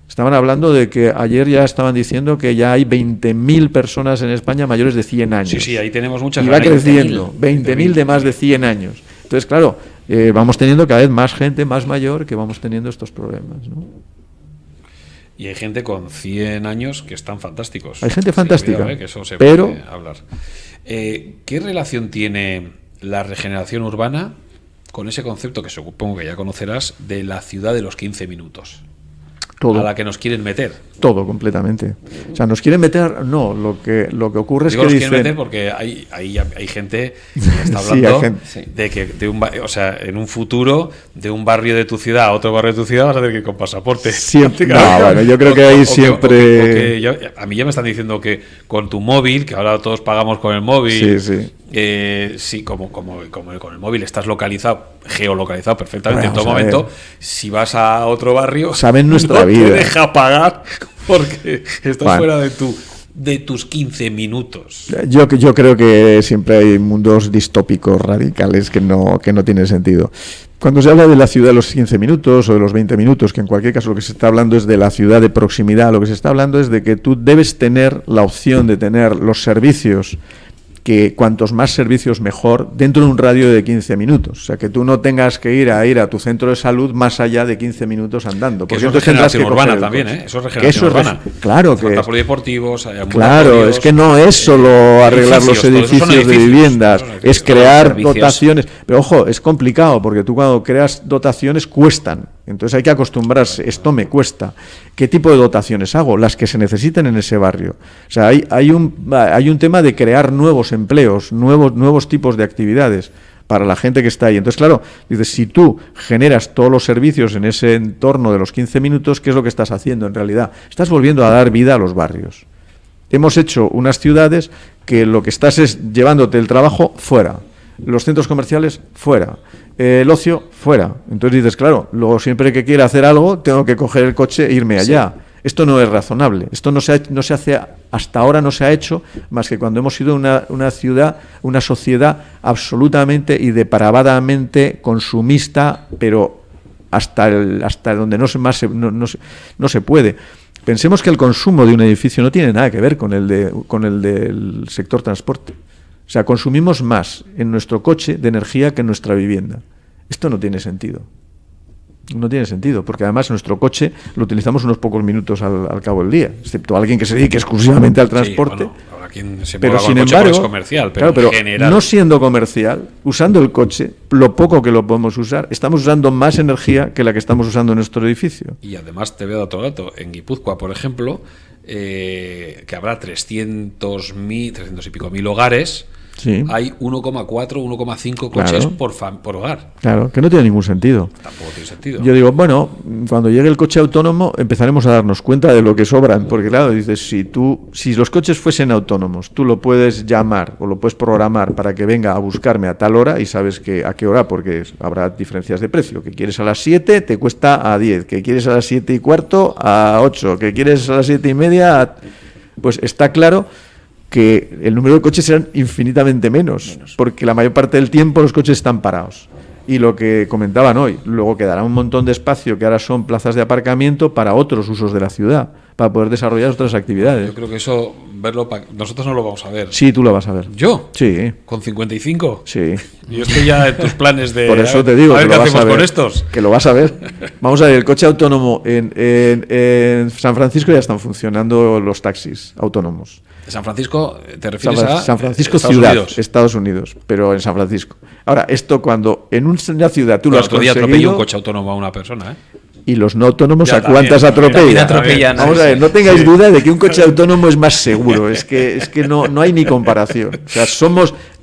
Estaban hablando de que ayer ya estaban diciendo que ya hay 20.000 personas en España mayores de 100 años. Sí, ahí tenemos muchas. Y va creciendo, 20.000 de más de 100 años. Entonces, claro, vamos teniendo cada vez más gente más mayor que vamos teniendo estos problemas, ¿no? Y hay gente con 100 años que están fantásticos. Hay gente fantástica, cuidado, que eso se pero puede hablar. ¿Qué relación tiene la regeneración urbana con ese concepto que supongo que ya conocerás de la ciudad de los 15 minutos? Todo. a la que nos quieren meter. Todo, completamente. O sea, nos quieren meter... No, lo que ocurre Digo, es que nos quieren dicen... meter porque hay gente que está hablando de que o sea, en un futuro, de un barrio de tu ciudad a otro barrio de tu ciudad vas a tener que ir con papaporte. Siempre. No, bueno, yo creo que ahí siempre... a mí ya me están diciendo que con tu móvil, que ahora todos pagamos con el móvil... Sí. Sí, como con el móvil estás geolocalizado perfectamente en todo momento. Si vas a otro barrio, saben nuestra no vida. Te deja pagar porque estás fuera de tus 15 minutos. Yo creo que siempre hay mundos distópicos radicales que no tienen sentido. Cuando se habla de la ciudad de los 15 minutos o de los 20 minutos, que en cualquier caso lo que se está hablando es de la ciudad de proximidad, lo que se está hablando es de que tú debes tener la opción de tener los servicios, que cuantos más servicios mejor, dentro de un radio de 15 minutos. O sea, que tú no tengas que ir a tu centro de salud más allá de 15 minutos andando. Porque eso es regeneración urbana también, ¿eh? Eso es regeneración urbana. Claro que... polideportivos, claro, es que no es solo arreglar los edificios de viviendas, es crear dotaciones. Pero ojo, es complicado, porque tú cuando creas dotaciones cuestan. Entonces hay que acostumbrarse. Esto me cuesta. ¿Qué tipo de dotaciones hago? Las que se necesiten en ese barrio. O sea, hay un tema de crear nuevos empleos, nuevos tipos de actividades para la gente que está ahí. Entonces, claro, dices, si tú generas todos los servicios en ese entorno de los 15 minutos, ¿qué es lo que estás haciendo en realidad? Estás volviendo a dar vida a los barrios. Hemos hecho unas ciudades que lo que estás es llevándote el trabajo fuera, los centros comerciales fuera, el ocio fuera. Entonces dices, claro, luego siempre que quiera hacer algo tengo que coger el coche e irme allá. Sí. Esto no es razonable. Esto no se hace, hasta ahora no se ha hecho más que cuando hemos sido una ciudad, una sociedad absolutamente y depravadamente consumista, pero hasta donde no se puede. Pensemos que el consumo de un edificio no tiene nada que ver con el del sector transporte. O sea, consumimos más en nuestro coche de energía que en nuestra vivienda. Esto no tiene sentido. No tiene sentido, porque además nuestro coche lo utilizamos unos pocos minutos al cabo del día, excepto alguien que se dedique exclusivamente al transporte. Sí, bueno, habrá quien se pero sin embargo, es comercial, pero, claro, en general... no siendo comercial, usando el coche, lo poco que lo podemos usar, estamos usando más energía que la que estamos usando en nuestro edificio. Y además te voy a dar otro dato. En Guipúzcoa, por ejemplo, que habrá 300 y pico mil hogares. Sí. Hay 1,4, 1,5 coches por hogar. Claro, que no tiene ningún sentido. Tampoco tiene sentido. Yo digo, bueno, cuando llegue el coche autónomo empezaremos a darnos cuenta de lo que sobran, porque claro, dices, si los coches fuesen autónomos, tú lo puedes llamar o lo puedes programar para que venga a buscarme a tal hora y sabes que a qué hora, porque habrá diferencias de precio. Que quieres a las 7 te cuesta a 10, que quieres a las 7 y cuarto a 8, que quieres a las 7 y media pues está claro que el número de coches serán infinitamente menos, porque la mayor parte del tiempo los coches están parados. Y lo que comentaban hoy, luego quedará un montón de espacio que ahora son plazas de aparcamiento para otros usos de la ciudad, para poder desarrollar otras actividades. Yo creo que eso, nosotros no lo vamos a ver. Sí, tú lo vas a ver. ¿Yo? Sí. ¿Con 55? Sí. Yo estoy ya en tus planes de... Por eso te digo, a ver que qué lo vas hacemos a ver, con estos. Que lo vas a ver. Vamos a ver, el coche autónomo en San Francisco ya están funcionando los taxis autónomos. ¿San Francisco te refieres a...? San Francisco Estados ciudad, Unidos. Estados Unidos, pero en San Francisco. Ahora, esto cuando en una ciudad tú lo has otro día conseguido... atropelló un coche autónomo a una persona, ¿eh? Y los no autónomos, Ya ¿a cuántas también atropellan? Vamos a ver, no tengáis duda de que un coche autónomo es más seguro. Es que no hay ni comparación. O sea,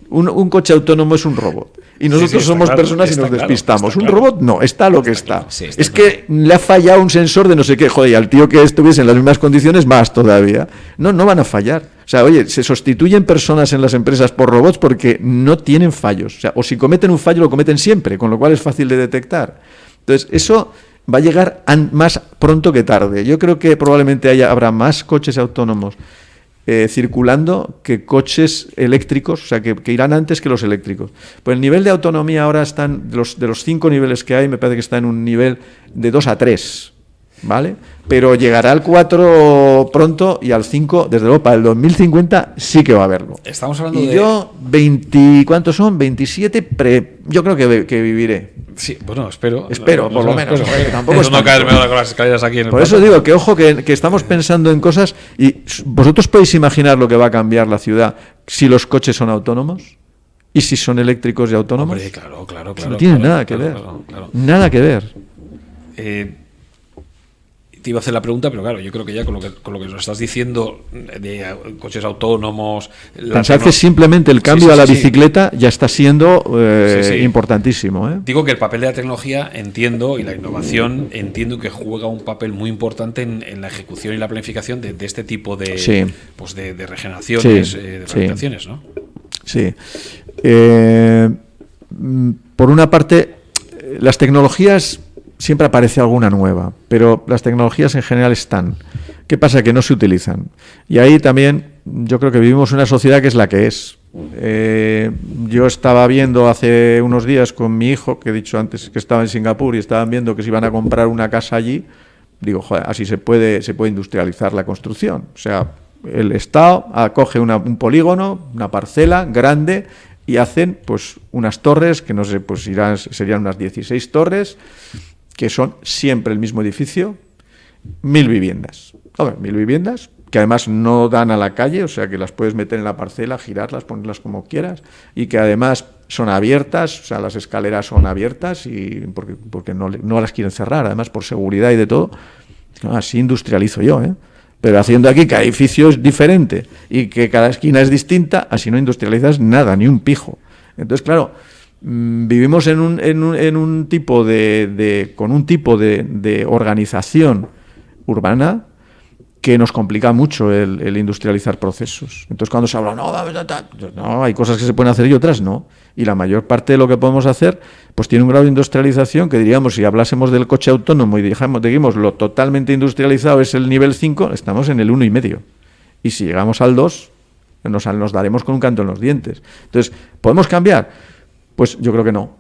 un coche autónomo es un robot. Y nosotros somos personas y nos despistamos. Un robot no, está lo que está. Sí, es que le ha fallado un sensor de no sé qué. Joder, y al tío que estuviese en las mismas condiciones, más todavía. No van a fallar. O sea, oye, se sustituyen personas en las empresas por robots porque no tienen fallos. O sea, o si cometen un fallo, lo cometen siempre, con lo cual es fácil de detectar. Entonces, eso va a llegar más pronto que tarde. Yo creo que probablemente habrá más coches autónomos circulando que coches eléctricos, o sea, que irán antes que los eléctricos. Pues el nivel de autonomía ahora están, de los 5 niveles que hay, me parece que está en un nivel de 2 a 3, ¿vale? Pero llegará al 4 pronto y al 5, desde luego, para el 2050 sí que va a haberlo. Estamos hablando y de... yo, ¿cuántos son? 27, yo creo que viviré. Sí, bueno, espero, por lo menos. Tampoco es no caerme ahora con las escaleras aquí en el Por eso digo que ojo que estamos pensando en cosas y vosotros podéis imaginar lo que va a cambiar la ciudad si los coches son autónomos y si son eléctricos y autónomos. Hombre, claro. No tiene nada que ver. Claro. Nada que ver. te iba a hacer la pregunta, pero claro, yo creo que ya con lo que nos estás diciendo de coches autónomos... Pensad que simplemente el cambio a la bicicleta ya está siendo importantísimo. Digo que el papel de la tecnología, entiendo, y la innovación, entiendo que juega un papel muy importante en la ejecución y la planificación de este tipo de, pues de regeneraciones, de rehabilitaciones, ¿no? Sí. Por una parte, las tecnologías... Siempre aparece alguna nueva, pero las tecnologías en general están. ¿Qué pasa? Que no se utilizan. Y ahí también yo creo que vivimos una sociedad que es la que es. Yo estaba viendo hace unos días con mi hijo, que he dicho antes que estaba en Singapur, y estaban viendo que se iban a comprar una casa allí. Digo, joder, así se puede industrializar la construcción. O sea, el Estado acoge un polígono, una parcela grande, y hacen pues unas torres, que no sé, pues serían unas 16 torres, que son siempre el mismo edificio, 1000 viviendas. 1000 viviendas, que además no dan a la calle, o sea que las puedes meter en la parcela, girarlas, ponerlas como quieras, y que además son abiertas, o sea, las escaleras son abiertas, y porque no las quieren cerrar, además por seguridad y de todo. Así industrializo yo, Pero haciendo aquí cada edificio es diferente y que cada esquina es distinta, así no industrializas nada, ni un pijo. Entonces, claro, vivimos con un tipo de organización urbana que nos complica mucho el industrializar procesos. Entonces, cuando se habla, no, hay cosas que se pueden hacer y otras no. Y la mayor parte de lo que podemos hacer, pues tiene un grado de industrialización que diríamos, si hablásemos del coche autónomo y digamos lo totalmente industrializado es el nivel 5, estamos en el 1,5. Y si llegamos al 2, nos daremos con un canto en los dientes. Entonces, ¿podemos cambiar? Pues yo creo que no.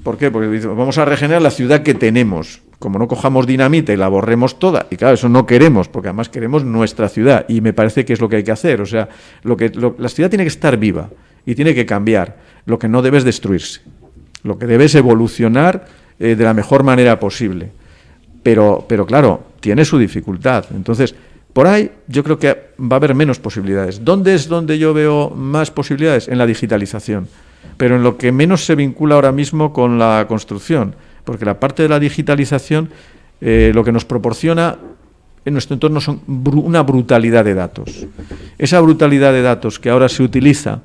¿Por qué? Porque vamos a regenerar la ciudad que tenemos. Como no cojamos dinamita y la borremos toda, y claro, eso no queremos, porque además queremos nuestra ciudad, y me parece que es lo que hay que hacer. O sea, la ciudad tiene que estar viva y tiene que cambiar. Lo que no debe es destruirse. Lo que debe es evolucionar de la mejor manera posible. Pero claro, tiene su dificultad. Entonces, por ahí yo creo que va a haber menos posibilidades. ¿Dónde es donde yo veo más posibilidades? En la digitalización. Pero en lo que menos se vincula ahora mismo con la construcción, porque la parte de la digitalización lo que nos proporciona en nuestro entorno son una brutalidad de datos. Esa brutalidad de datos que ahora se utiliza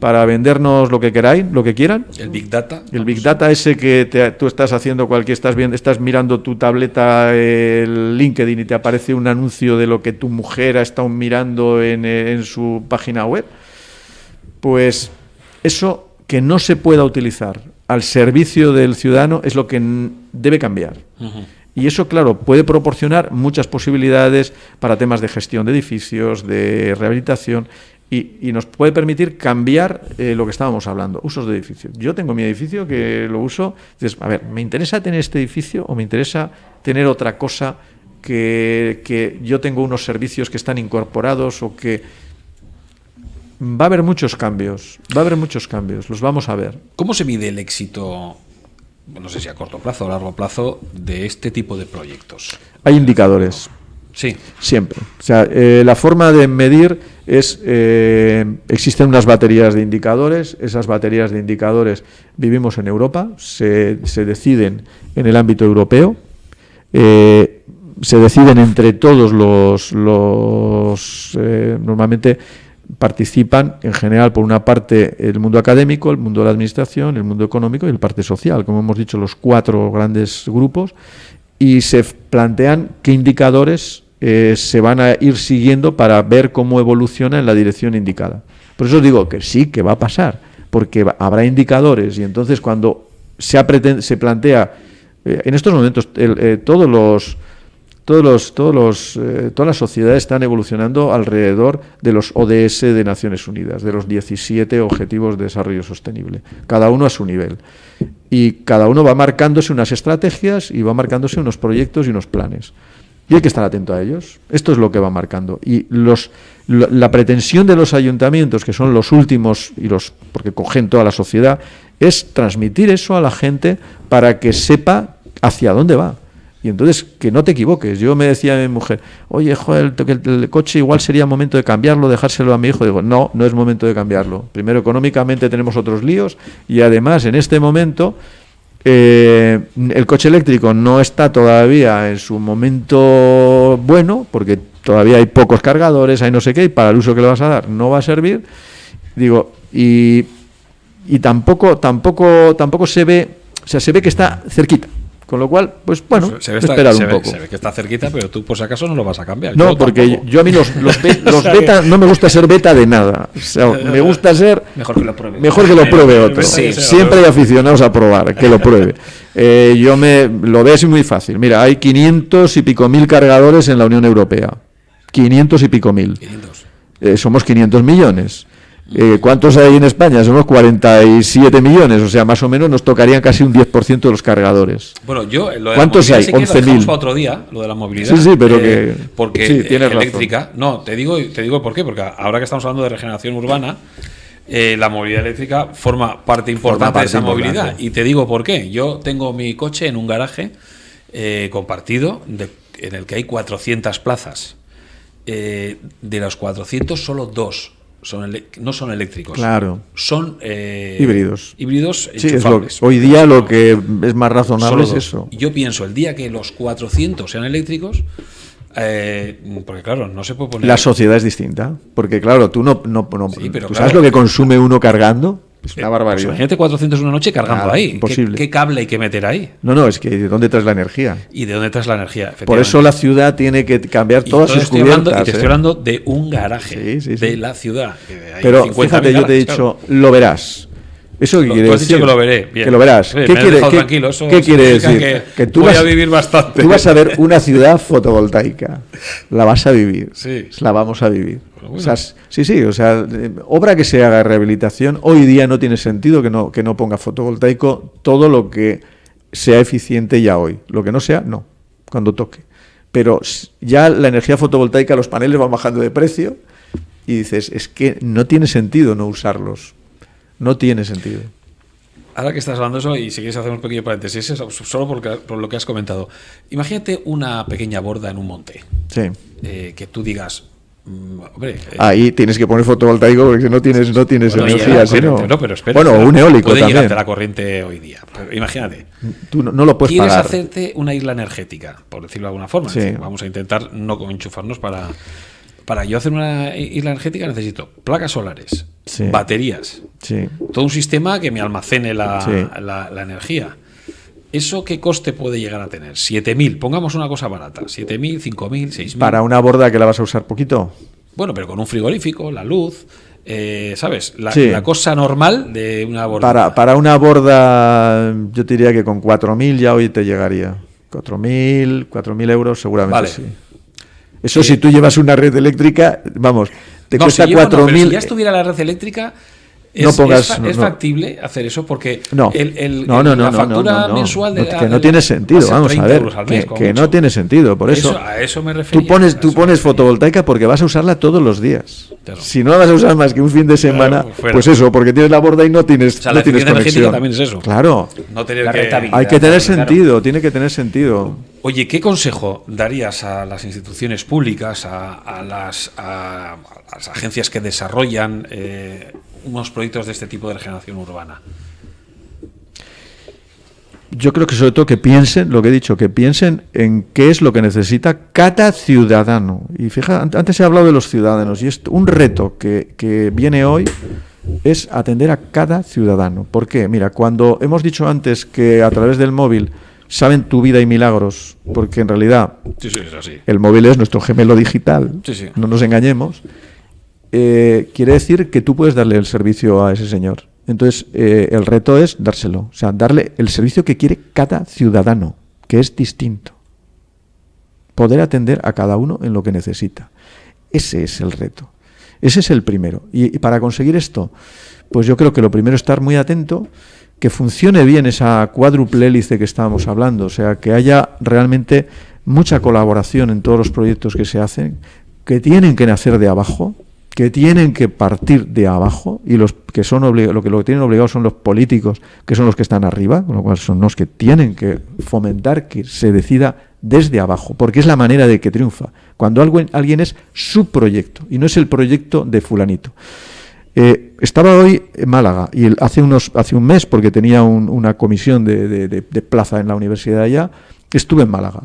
para vendernos lo que queráis, lo que quieran. El Big Data. El Big Data ese que tú estás haciendo estás mirando tu tableta, el LinkedIn, y te aparece un anuncio de lo que tu mujer ha estado mirando en su página web. Pues eso que no se pueda utilizar al servicio del ciudadano es lo que debe cambiar. Uh-huh. Y eso, claro, puede proporcionar muchas posibilidades para temas de gestión de edificios, de rehabilitación, y nos puede permitir cambiar lo que estábamos hablando, usos de edificios. Yo tengo mi edificio que lo uso, dices, a ver, ¿me interesa tener este edificio o me interesa tener otra cosa que yo tengo unos servicios que están incorporados o que... Va a haber muchos cambios, los vamos a ver. ¿Cómo se mide el éxito, no sé si a corto plazo o a largo plazo, de este tipo de proyectos? Hay indicadores. Sí. Siempre. O sea, la forma de medir es, existen unas baterías de indicadores, esas baterías de indicadores vivimos en Europa, se deciden en el ámbito europeo, se deciden entre todos normalmente participan en general por una parte el mundo académico, el mundo de la administración, el mundo económico y el parte social, como hemos dicho, los 4 grandes grupos, y se plantean qué indicadores se van a ir siguiendo para ver cómo evoluciona en la dirección indicada. Por eso os digo que sí, que va a pasar, porque habrá indicadores, y entonces cuando se plantea, en estos momentos todas las sociedades están evolucionando alrededor de los ODS de Naciones Unidas, de los 17 Objetivos de Desarrollo Sostenible, cada uno a su nivel. Y cada uno va marcándose unas estrategias y va marcándose unos proyectos y unos planes. Y hay que estar atento a ellos. Esto es lo que va marcando. Y la pretensión de los ayuntamientos, que son los últimos, porque cogen toda la sociedad, es transmitir eso a la gente para que sepa hacia dónde va. Y entonces, que no te equivoques. Yo me decía a mi mujer, oye, joder, el coche igual sería momento de cambiarlo, dejárselo a mi hijo. Digo, no es momento de cambiarlo. Primero, económicamente tenemos otros líos, y además, en este momento, El coche eléctrico no está todavía en su momento bueno, porque todavía hay pocos cargadores, hay no sé qué, y para el uso que le vas a dar no va a servir. Digo, y tampoco se ve, o sea, se ve que está cerquita. Con lo cual, pues bueno, esperar un poco. Se ve que está cerquita, pero tú por si acaso no lo vas a cambiar. No, porque yo a mí los beta no me gusta ser beta de nada. O sea, me gusta ser mejor que lo pruebe. Mejor que lo pruebe otro. Sí, siempre hay aficionados a probar, que lo pruebe. Lo ves muy fácil. Mira, hay 500 y pico mil cargadores en la Unión Europea. 500 y pico mil. 500. Somos 500 millones. ¿Cuántos hay en España? Somos 47 millones, o sea, más o menos nos tocarían casi un 10% de los cargadores. Bueno, lo de ¿cuántos hay? 11.000. Para otro día, lo de la movilidad. Sí, pero porque sí, tienes eléctrica. razón. No, te digo por qué, porque ahora que estamos hablando de regeneración urbana, la movilidad eléctrica forma parte importante de esa movilidad. Y te digo por qué. Yo tengo mi coche en un garaje compartido en el que hay 400 plazas. De los 400, solo 2 no son eléctricos. Claro. Son híbridos. Híbridos Sí, enchufables. hoy día lo que es más razonable es eso. Yo pienso, el día que los 400 sean eléctricos, porque claro, no se puede poner... La sociedad es distinta, porque claro, tú no sí, pero ¿tú claro, sabes lo que consume uno cargando? Es una barbaridad. Pues imagínate 400 una noche cargando Claro, ahí. imposible. ¿Qué cable hay que meter ahí? No, es que ¿de dónde traes la energía? ¿Y de dónde traes la energía? Por eso la ciudad tiene que cambiar todas sus cubiertas. Y te estoy hablando de un garaje, Sí. de la ciudad. Pero fíjate, yo te he dicho, lo verás. ¿Eso qué quiere decir? Tú has dicho que lo veré. Bien. Que lo verás. Sí, ¿Qué ¿Qué quiere decir? Que tú voy a vivir bastante. Tú vas a ver una ciudad fotovoltaica. La vas a vivir. Sí. La vamos a vivir. Bueno. O sea, sí. O sea, obra que se haga de rehabilitación, hoy día no tiene sentido que no ponga fotovoltaico todo lo que sea eficiente ya hoy. Lo que no sea, no. Cuando toque. Pero ya la energía fotovoltaica, los paneles van bajando de precio y dices, es que no tiene sentido no usarlos. No tiene sentido. Ahora que estás hablando de eso, y si quieres hacer un pequeño paréntesis, solo por lo que has comentado. Imagínate una pequeña borda en un monte. Sí. Que tú digas, hombre... ahí tienes que poner fotovoltaico porque si no tienes energía. Pero espera. Bueno, un eólico puede también. Llegarte la corriente hoy día. Pero imagínate. Tú no lo puedes ¿Quieres pagar. hacerte una isla energética, por decirlo de alguna forma? Sí. Es decir, vamos a intentar no enchufarnos para yo hacer una isla energética necesito placas solares, Sí. baterías, Sí. todo un sistema que me almacene Sí. la energía. ¿Eso qué coste puede llegar a tener? 7.000, pongamos una cosa barata, 7.000, 5.000, 6.000. Para una borda que la vas a usar poquito. Bueno, pero con un frigorífico, la luz, ¿sabes? Sí. La cosa normal de una borda. Para una borda, yo te diría que con 4.000 ya hoy te llegaría. 4.000 euros seguramente Vale. sí. Eso si tú llevas una red eléctrica, vamos, te cuesta 4.000. Si ya estuviera la red eléctrica, No pongas- es no. factible hacer eso porque No. la factura mensual de que no tiene sentido, va a ser vamos a 30 ver, euros al mes, como que no mucho. tiene sentido, por eso A eso me refería. tú pones fotovoltaica porque vas a usarla todos los días. Claro. Si no la vas a usar más que un fin de semana, Claro, fuera. pues eso, porque tienes la borda y no tienes, O sea, no la tienes eficiencia energética conexión. también es eso. Claro, No tener La que... rentabilidad. hay que tener Claro. sentido, tiene que tener sentido. Oye, ¿qué consejo darías a las instituciones públicas, a las agencias que desarrollan unos proyectos de este tipo de regeneración urbana? Yo creo que sobre todo que piensen, lo que he dicho, que piensen en qué es lo que necesita cada ciudadano. Y fíjate, antes he hablado de los ciudadanos y es un reto que viene hoy es atender a cada ciudadano. ¿Por qué? Mira, cuando hemos dicho antes que a través del móvil saben tu vida y milagros, porque en realidad Sí, es así. el móvil es nuestro gemelo digital, Sí. no nos engañemos, quiere decir que tú puedes darle el servicio a ese señor. Entonces, el reto es dárselo, o sea, darle el servicio que quiere cada ciudadano, que es distinto. Poder atender a cada uno en lo que necesita. Ese es el reto. Ese es el primero. Y para conseguir esto, pues yo creo que lo primero es estar muy atento, que funcione bien esa cuádruple hélice que estábamos hablando, o sea, que haya realmente mucha colaboración en todos los proyectos que se hacen, que tienen que nacer de abajo, que tienen que partir de abajo, y los que son lo que tienen obligado son los políticos, que son los que están arriba, con lo cual son los que tienen que fomentar que se decida desde abajo, porque es la manera de que triunfa, cuando alguien es su proyecto y no es el proyecto de fulanito. Estaba hoy en Málaga y hace un mes, porque tenía una comisión de plaza en la universidad allá, estuve en Málaga.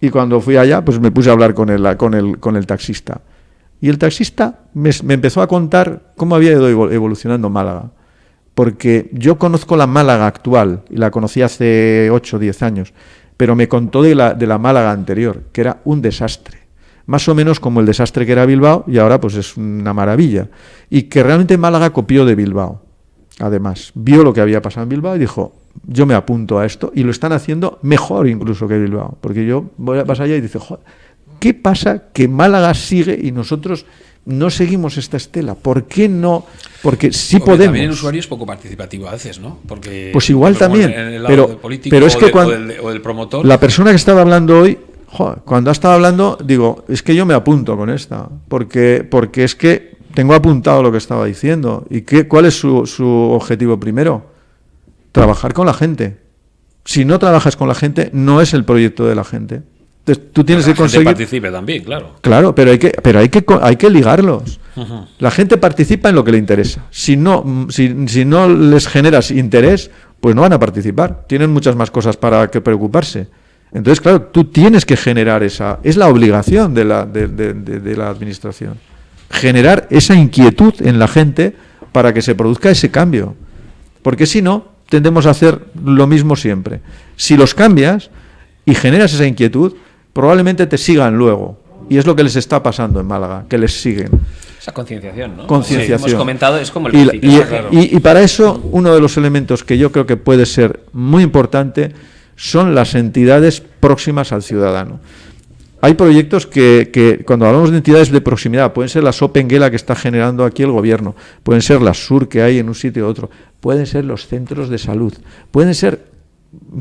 Y cuando fui allá, pues me puse a hablar con el taxista. Y el taxista me empezó a contar cómo había ido evolucionando Málaga. Porque yo conozco la Málaga actual, y la conocí hace 8 o 10 años, pero me contó de la Málaga anterior, que era un desastre. Más o menos como el desastre que era Bilbao, y ahora pues es una maravilla. Y que realmente Málaga copió de Bilbao. Además, vio lo que había pasado en Bilbao y dijo, yo me apunto a esto, y lo están haciendo mejor incluso que Bilbao. Porque yo voy a pasar allá y dice, joder, ¿qué pasa que Málaga sigue y nosotros no seguimos esta estela? ¿Por qué no? Porque sí podemos. También el usuario es poco participativo a veces, ¿no? Porque pues igual también, pero es que o del promotor. La persona que estaba hablando hoy, joder, cuando ha estado hablando, digo, es que yo me apunto con esta, porque es que tengo apuntado lo que estaba diciendo. ¿Y cuál es su objetivo primero? Trabajar con la gente. Si no trabajas con la gente, no es el proyecto de la gente. Entonces, tú tienes que conseguir. Que participe también, claro. Claro, pero hay que ligarlos. Uh-huh. La gente participa en lo que le interesa. Si no les generas interés, pues no van a participar. Tienen muchas más cosas para que preocuparse. Entonces, claro, tú tienes que generar esa. Es la obligación de la administración. Generar esa inquietud en la gente para que se produzca ese cambio. Porque si no, tendemos a hacer lo mismo siempre. Si los cambias y generas esa inquietud, probablemente te sigan luego. Y es lo que les está pasando en Málaga, que les siguen. Esa concienciación, ¿no? Concienciación. Sí, hemos comentado, es como el claro. Y para eso, uno de los elementos que yo creo que puede ser muy importante son las entidades próximas al ciudadano. Hay proyectos que cuando hablamos de entidades de proximidad, pueden ser las Opengela que está generando aquí el gobierno, pueden ser las SUR que hay en un sitio u otro, pueden ser los centros de salud, pueden ser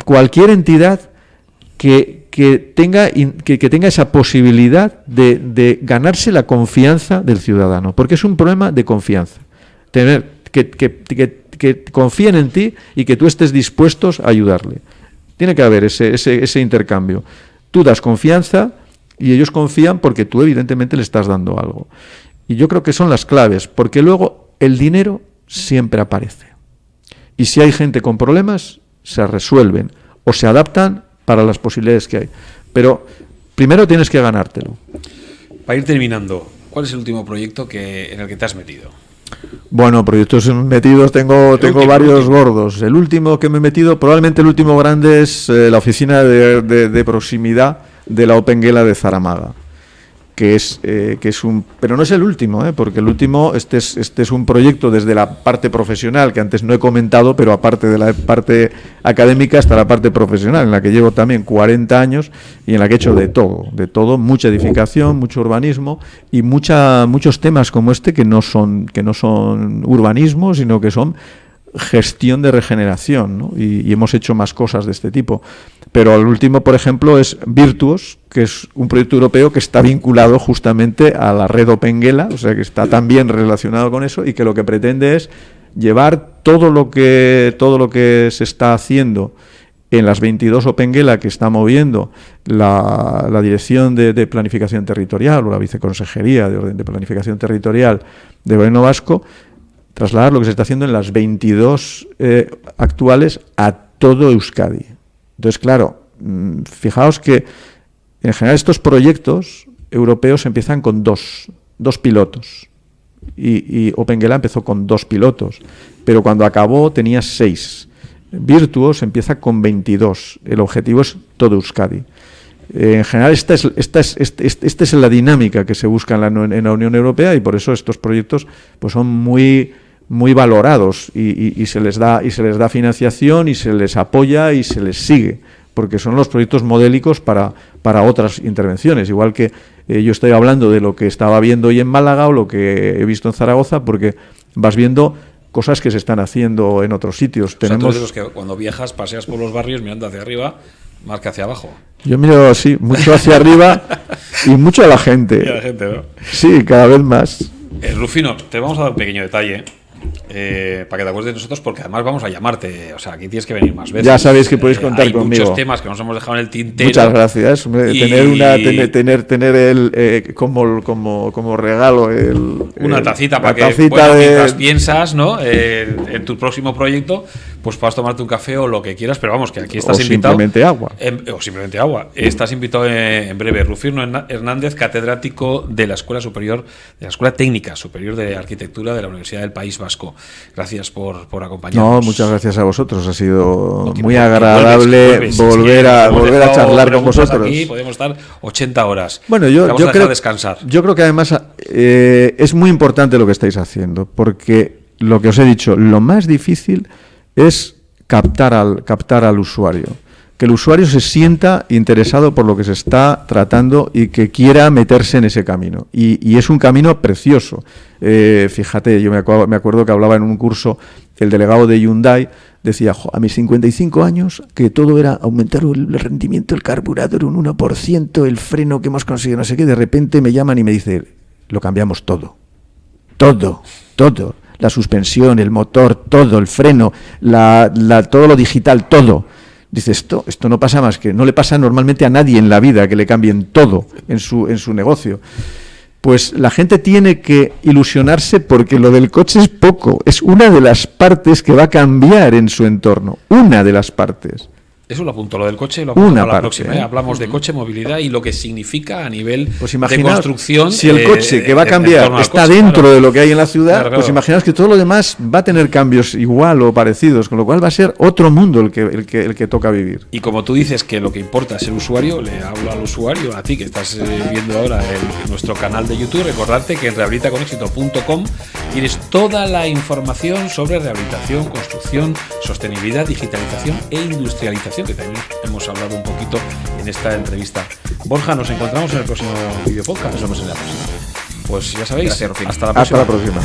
cualquier entidad que tenga esa posibilidad de ganarse la confianza del ciudadano, porque es un problema de confianza. Tener que confíen en ti y que tú estés dispuestos a ayudarle. Tiene que haber ese intercambio. Tú das confianza y ellos confían porque tú evidentemente le estás dando algo. Y yo creo que son las claves, porque luego el dinero siempre aparece. Y si hay gente con problemas, se resuelven o se adaptan para las posibilidades que hay. Pero primero tienes que ganártelo. Para ir terminando, ¿cuál es el último proyecto en el que te has metido? Bueno, proyectos metidos tengo varios gordos. El último que me he metido, probablemente el último grande, es la oficina de proximidad de la Opengela de Zaramaga, que es un, pero no es el último, porque el último, este es un proyecto desde la parte profesional que antes no he comentado, pero aparte de la parte académica está la parte profesional, en la que llevo también 40 años y en la que he hecho de todo, mucha edificación, mucho urbanismo y muchos temas como este que no son urbanismo, sino que son gestión de regeneración, ¿no? Y hemos hecho más cosas de este tipo. Pero el último, por ejemplo, es Virtuos, que es un proyecto europeo que está vinculado justamente a la red Opengela, o sea que está también relacionado con eso y que lo que pretende es llevar todo lo que se está haciendo en las 22 Opengela que está moviendo la Dirección de Planificación Territorial o la Viceconsejería de Orden de Planificación Territorial de Gobierno Vasco, trasladar lo que se está haciendo en las 22 actuales a todo Euskadi. Entonces, claro, fijaos que en general estos proyectos europeos empiezan con dos pilotos y Opengela empezó con 2 pilotos, pero cuando acabó tenía 6. Virtuos empieza con 22. El objetivo es todo Euskadi. En general esta es la dinámica que se busca en la Unión Europea y por eso estos proyectos pues son muy valorados y se les da financiación y se les apoya y se les sigue, porque son los proyectos modélicos para otras intervenciones, igual que yo estoy hablando de lo que estaba viendo hoy en Málaga o lo que he visto en Zaragoza, porque vas viendo cosas que se están haciendo en otros sitios. Tú eres de los que cuando viajas paseas por los barrios mirando hacia arriba más que hacia abajo. Yo miro así, mucho hacia arriba y mucho a la gente. Y a la gente, ¿no? Sí, cada vez más. Rufino, te vamos a dar un pequeño detalle. para que te acuerdes de nosotros, porque además vamos a llamarte. O sea, aquí tienes que venir más veces. Ya sabéis que podéis contar hay conmigo. Muchos temas que nos hemos dejado en el tintero. Muchas gracias. Y- Tener el como regalo Una tacita para que tacita mientras piensas, ¿no? En tu próximo proyecto, pues puedas tomarte un café o lo que quieras, pero vamos, que aquí estás o invitado. simplemente agua. O simplemente agua. Estás invitado en breve. Rufino Hernández, catedrático de la Escuela Superior, de la Escuela Técnica Superior de Arquitectura de la Universidad del País Vasco. Gracias por acompañarnos. No, muchas gracias a vosotros. Ha sido No, que muy vuelves, agradable vuelves. volver Sí, a hemos volver a dejado charlar con preguntas vosotros. Aquí podemos estar 80 horas. Bueno, Te yo vamos a dejar creo descansar. Yo creo que además es muy importante lo que estáis haciendo, porque lo que os he dicho, lo más difícil es captar al usuario. Que el usuario se sienta interesado por lo que se está tratando y que quiera meterse en ese camino. Y es un camino precioso. Fíjate, yo me acuerdo que hablaba en un curso, el delegado de Hyundai decía, a mis 55 años, que todo era aumentar el rendimiento del carburador un 1%, el freno que hemos conseguido, no sé qué, de repente me llaman y me dicen, lo cambiamos todo. Todo. La suspensión, el motor, todo, el freno, todo lo digital, todo. Dice, esto no pasa más que, no le pasa normalmente a nadie en la vida que le cambien todo en su negocio. Pues la gente tiene que ilusionarse porque lo del coche es poco, es una de las partes que va a cambiar en su entorno, una de las partes. Eso lo apunto, lo del coche lo apunto Una para la parte, próxima. Hablamos de coche, movilidad y lo que significa a nivel Pues de imaginaos, construcción. si el coche que va a en cambiar torno al está coche, dentro claro. de lo que hay en la ciudad, Claro. pues imaginaos que todo lo demás va a tener cambios igual o parecidos, con lo cual va a ser otro mundo el que toca vivir. Y como tú dices que lo que importa es el usuario, le hablo al usuario, a ti que estás viendo ahora en nuestro canal de YouTube, recordarte que en rehabilitaconexito.com tienes toda la información sobre rehabilitación, construcción, sostenibilidad, digitalización e industrialización, que también hemos hablado un poquito en esta entrevista. Borja, nos encontramos en el próximo video podcast. Nos vemos en la próxima. Pues ya sabéis, Gracias, Rufino. hasta la próxima. Hasta la próxima.